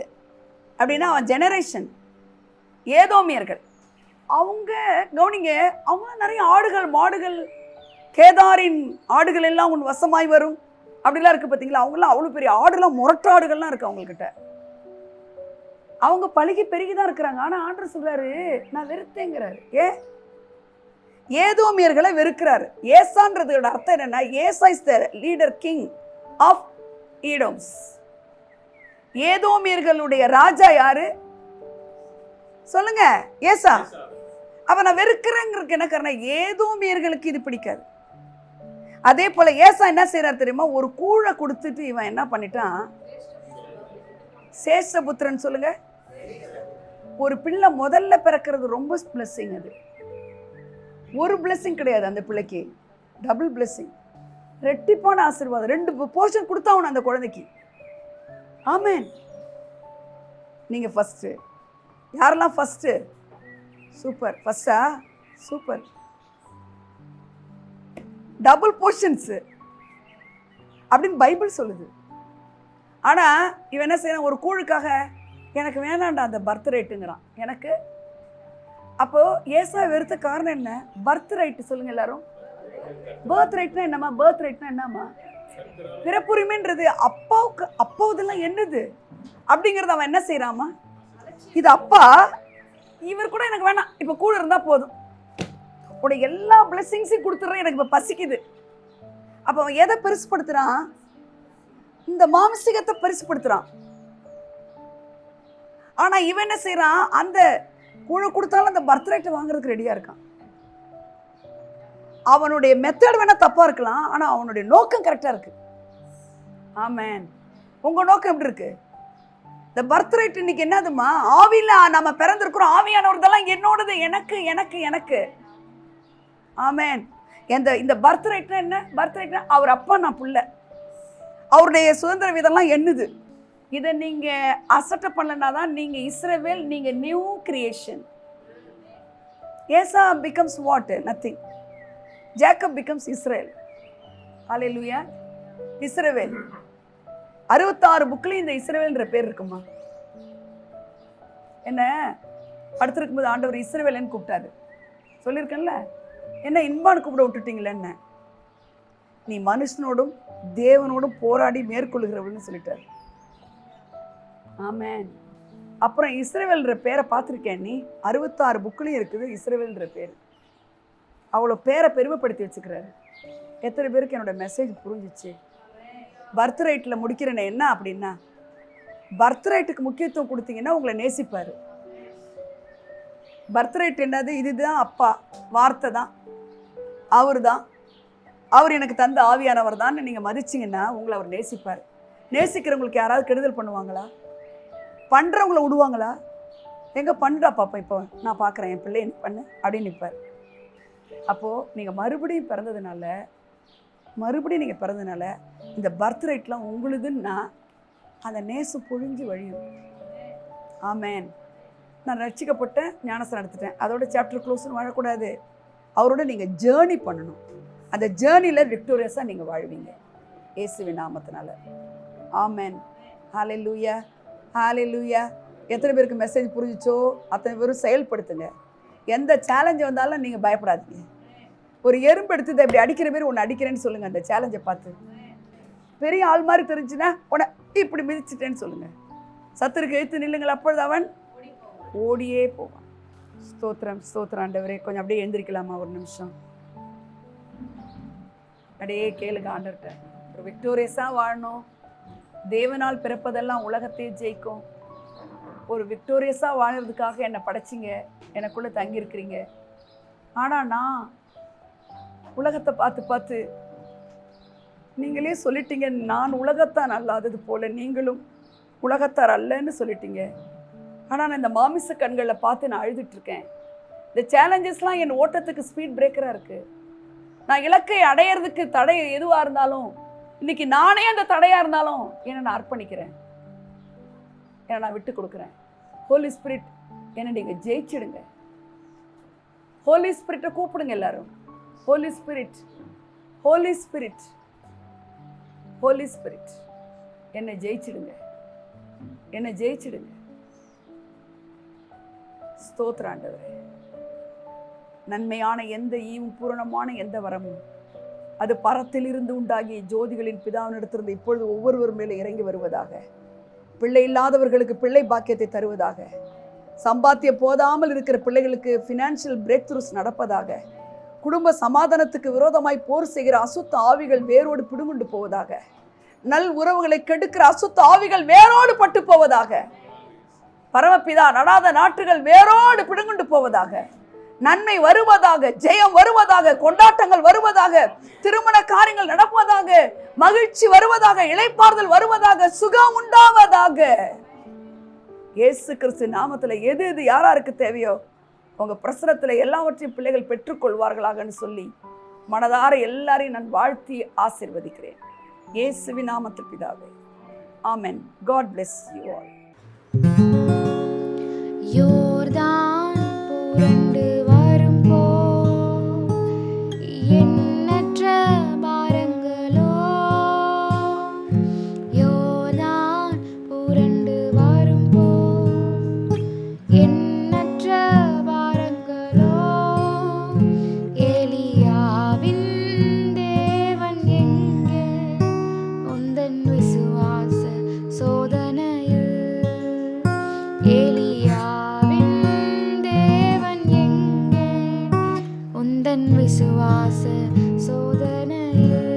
அப்படின்னா அவன் ஜெனரேஷன் ஏதோமியர்கள். அவங்க கவனிங்க, அவங்க நிறைய ஆடுகள் மாடுகள், கேதாரின் ஆடுகள் எல்லாம் உன் வசமாய் வரும் அப்படிலாம் இருக்குது பார்த்தீங்களா? அவங்களாம் அவ்வளோ பெரிய ஆடுலாம், முரட்டாடுகள்லாம் இருக்குது அவங்கக்கிட்ட. அவங்க பழகி பெருகி தான் இருக்கிறாங்க. ஆனால் ஆண்டவர் சொல்கிறாரு நான் வெறுத்தேங்கிறாரு. ஏதோமியர்களை வெறுக்கிறாரு. ஏசான்றதோட அர்த்தம் என்னன்னா, Esau is the leader king of Edoms. ஏதோமியர்களுடைய ராஜா யாரு சொல்லுங்க? ஏசா. அப்ப நான் வெறுக்கிறேங்கிறதுக்கு என்ன காரணம்? ஏதோமியர்களுக்கு இது பிடிக்காது. அதே போல ஏசா என்ன செய்யறாரு தெரியுமா? ஒரு கூழை கொடுத்துட்டு இவன் என்ன பண்ணிட்டான்? சேஷபுத்திரன் சொல்லுங்க. ஒரு பிள்ளை முதல்ல பிறக்கிறது ரொம்ப பிளஸிங். அது ஒரு பிளஸிங் கிடையாது, அந்த பிள்ளைக்கு டபுள் பிளஸிங், ரெட்டிப்பான ஆசீர்வாதம். 2 போர்ஷன் கொடுத்தாவணும் அந்த குழந்தைக்கு. ஆமென். நீங்க ஃபர்ஸ்ட். யாரெல்லாம் ஃபர்ஸ்ட்? சூப்பர். ஃபர்ஸ்டா? சூப்பர். டபுள் போர்ஷன்ஸ் அப்படின்னு பைபிள் சொல்லுது. ஆனா இவன் என்ன செய்யறான்? ஒரு கூழுக்காக எனக்கு வேணாண்டா அந்த பர்த் ரைட்டுங்கிறான். எனக்கு அப்போ ஏசா வெறுத்த காரணம் என்ன? பர்த் ரைட்டு சொல்லுங்க எல்லாரும். பர்த் ரைட்னா என்னம்மா? பர்த் ரைட்னா என்னம்மா? பிறப்புரிமைன்றது அப்பாவுக்கு. அப்பாவுதெல்லாம் என்னது அப்படிங்கிறத அவன் என்ன செய்யறாமா? இது அப்பா, இவர் கூட எனக்கு வேணாம், இப்போ கூட இருந்தா போதும், உடைய எல்லா பிளெஸிங்ஸையும் கொடுத்துட்றேன், எனக்கு இப்போ பசிக்குது. அப்போ அவன் எதை பெருசுப்படுத்துறான்? இந்த மாம்சிகத்தை பெருசுப்படுத்துறான். ஆனா இவன் என்ன செய்யறான்? அந்த கூட கொடுத்தாலும் அந்த பர்த் ரைட்டை வாங்குறதுக்கு ரெடியா இருக்கான். அவனுடைய மெத்தட் வேணா தப்பா இருக்கலாம், ஆனா அவனுடைய நோக்கம் கரெக்டா இருக்கு. ஆமென். உங்க நோக்கம் எப்படி இருக்கு? இந்த பர்த் ரைட் இன்னைக்கு என்னதுமா? ஆவியில நம்ம பிறந்திருக்கிறோம், ஆவியானவர்தெல்லாம் என்னோடது, எனக்கு எனக்கு எனக்கு. ஆமென். இந்த பர்த் ரைட்னா என்ன? பர்த் ரைட்னா அவர் அப்பா, நான் புள்ள, அவருடைய சுதந்திர விதம்லாம் என்னது. இதை நீங்க அசட்ட பண்ணலனா தான் நீங்க இஸ்ரவேல், நீங்க new creation. Esau becomes what? Nothing. Jacob becomes Israel. Hallelujah. இஸ்ரவேல். 66 புக்லயும் இந்த இஸ்ரவேல்ன்ற பேர் இருக்குமா? என்ன படுத்திருக்கும் போது ஆண்டவர் இஸ்ரவேல்னு கூப்பிட்டாரு, சொல்லியிருக்கேன்ல. என்ன இன்பான்னு கூப்பிட விட்டுட்டீங்களே, என்ன நீ மனுஷனோடும் தேவனோடும் போராடி மேற்கொள்ளுகிறவள்னு சொல்லிட்டாரு. ஆமென். அப்புறம் இஸ்ரவேல்ன்ற பேரை பார்த்துருக்கேன் நீ? 66 புக்லையும் இருக்குது இஸ்ரவேல்ன்ற பேர். அவ்வளோ பேரை பெருமைப்படுத்தி வச்சுக்கிறாரு. எத்தனை பேருக்கு என்னோட மெசேஜ் புரிஞ்சிச்சு? பர்த் ரைட்டில் முடிக்கிறேன்னு என்ன அப்படின்னா, பர்த் ரைட்டுக்கு முக்கியத்துவம் கொடுத்தீங்கன்னா உங்களை நேசிப்பார். பர்த் ரைட் என்னது? இதுதான் அப்பா, வார்த்தை தான், அவர் தான், அவர் எனக்கு தந்த ஆவியானவர் தான் நீங்கள் மதிச்சிங்கன்னா உங்களை அவர் நேசிப்பார். நேசிக்கிறவங்களுக்கு யாராவது கெடுதல் பண்ணுவாங்களா? பண்ணுறவங்கள விடுவாங்களா? எங்கே பண்ணுறா பாப்பா, இப்போ நான் பார்க்குறேன், என் பிள்ளை எனக்கு பண்ணு அப்படின்னு நிற்பார். அப்போது நீங்கள் மறுபடியும் பிறந்ததுனால இந்த பர்த் ரைட்லாம் உங்களுதுன்னா அந்த நேசம் பொழிஞ்சு வழியும். ஆமென். நான் ரட்சிக்கப்பட்டேன், ஞானஸ்நானம் எடுத்துட்டேன், அதோட சாப்டர் க்ளோஸ்னு வாழக்கூடாது. அவரோட நீங்கள் ஜேர்னி பண்ணணும். அந்த ஜேர்னியில் விக்டோரியஸாக நீங்கள் வாழ்வீங்க இயேசுவின் நாமத்தினால. ஆமென். ஹல்லேலூயா, ஹல்லேலூயா. எத்தனை பேருக்கு மெசேஜ் புரிஞ்சிச்சோ அத்தனை பேரும் செயல்படுத்துங்க. எந்த சேலஞ்சு வந்தாலும் நீங்கள் பயப்படாதீங்க. ஒரு எறும்பு எடுத்து இதை இப்படி அடிக்கிற பேர் ஒன்று அடிக்கிறேன்னு சொல்லுங்கள். அந்த சேலஞ்சை பார்த்து பெரிய ஆள் மாதிரி தெரிஞ்சுன்னா உன இப்படி மிதிச்சிட்டேன்னு சொல்லுங்கள். சத்துருக்கு எழுத்து நில்லுங்கள், அப்பொழுது அவன் ஓடியே போவான். ஸ்தோத்திரம், ஸ்தோத்திரம் ஆண்டவரே. கொஞ்சம் அப்படியே எழுந்திரிக்கலாமா ஒரு நிமிஷம்? அப்படியே கேளுங்க ஆண்டவர்கிட்ட. ஒரு விக்டோரியஸாக வாழணும். தேவனால் பிறப்பதெல்லாம் உலகத்தையே ஜெயிக்கும். ஒரு விக்டோரியஸாக வாழறதுக்காக என்னை படைச்சிங்க, எனக்குள்ளே தங்கியிருக்கிறீங்க. ஆனால் நான் உலகத்தை பார்த்து நீங்களே சொல்லிட்டீங்க, நான் உலகத்தான் அல்லாதது போல நீங்களும் உலகத்தார் அல்லன்னு சொல்லிட்டீங்க. ஆனால் நான் இந்த மாமிச கண்களில் பார்த்து நான் அழுதுட்ருக்கேன். இந்த சேலஞ்சஸ்லாம் என் ஓட்டத்துக்கு ஸ்பீட் பிரேக்கராக இருக்குது. நான் இலக்கை அடையிறதுக்கு தடை எதுவாக இருந்தாலும், இன்னைக்கு நானே அந்த தடையாக இருந்தாலும் என்னை நான் அர்ப்பணிக்கிறேன், என்னை நான் விட்டு கொடுக்குறேன். ஹோலி ஸ்பிரிட் என்னை நீங்கள் ஜெயிச்சிடுங்க. ஹோலி ஸ்பிரிட்டை கூப்பிடுங்க எல்லாரும். Holy spirit, holy spirit, holy spirit என்னை ஜெயிச்சிடுங்க, என்னை ஜெயிச்சிடுங்க. ஸ்தோத்திர ஆண்டவரே. நன்மையான எந்த ஈவும் பூரணமான எந்த வரமும் அது பரத்திலிருந்து உண்டாகிய ஜோதிகளின் பிதாவினிடத்திலிருந்து இப்பொழுது ஒவ்வொருவர் மேலே இறங்கி வருவதாக. பிள்ளை இல்லாதவர்களுக்கு பிள்ளை பாக்கியத்தை தருவதாக. சம்பாத்தியம் போதாமல் இருக்கிற பிள்ளைகளுக்கு ஃபினான்ஷியல் பிரேக் த்ரூஸ் நடப்பதாக. குடும்ப சமாதானத்துக்கு விரோதமாய் போர் செய்கிற அசுத்த ஆவிகள் வேரோடு பிடுங்குண்டு போவதாக. நல் உறவுகளை கெடுக்கிற அசுத்த ஆவிகள் வேரோடு பட்டு போவதாக. பரமபிதா நடாத நாட்டுகள் வேரோடு பிடுங்குண்டு போவதாக. நன்மை வருவதாக, ஜெயம் வருவதாக, கொண்டாட்டங்கள் வருவதாக, திருமண காரியங்கள் நடப்பதாக, மகிழ்ச்சி வருவதாக, இளைப்பாறுதல் வருவதாக, சுகம் உண்டாவதாக. இயேசு கிறிஸ்து நாமத்துல எது எது யாராருக்கு தேவையோ உங்க பிரசனத்துல எல்லாவற்றையும் பிள்ளைகள் பெற்றுக்கொள்வார்களாகன்னு சொல்லி மனதார எல்லாரையும் நான் வாழ்த்தி ஆசீர்வதிக்கிறேன். இயேசுவின் நாமத்தில் பிதாவே, ஆமென். God bless you all. யோர்தான் புரண்டு வரும்போ எண்ணற்ற பாரங்களோ, யோர்தான் புரண்டு வரும்போ விசுவாச சோதனையில்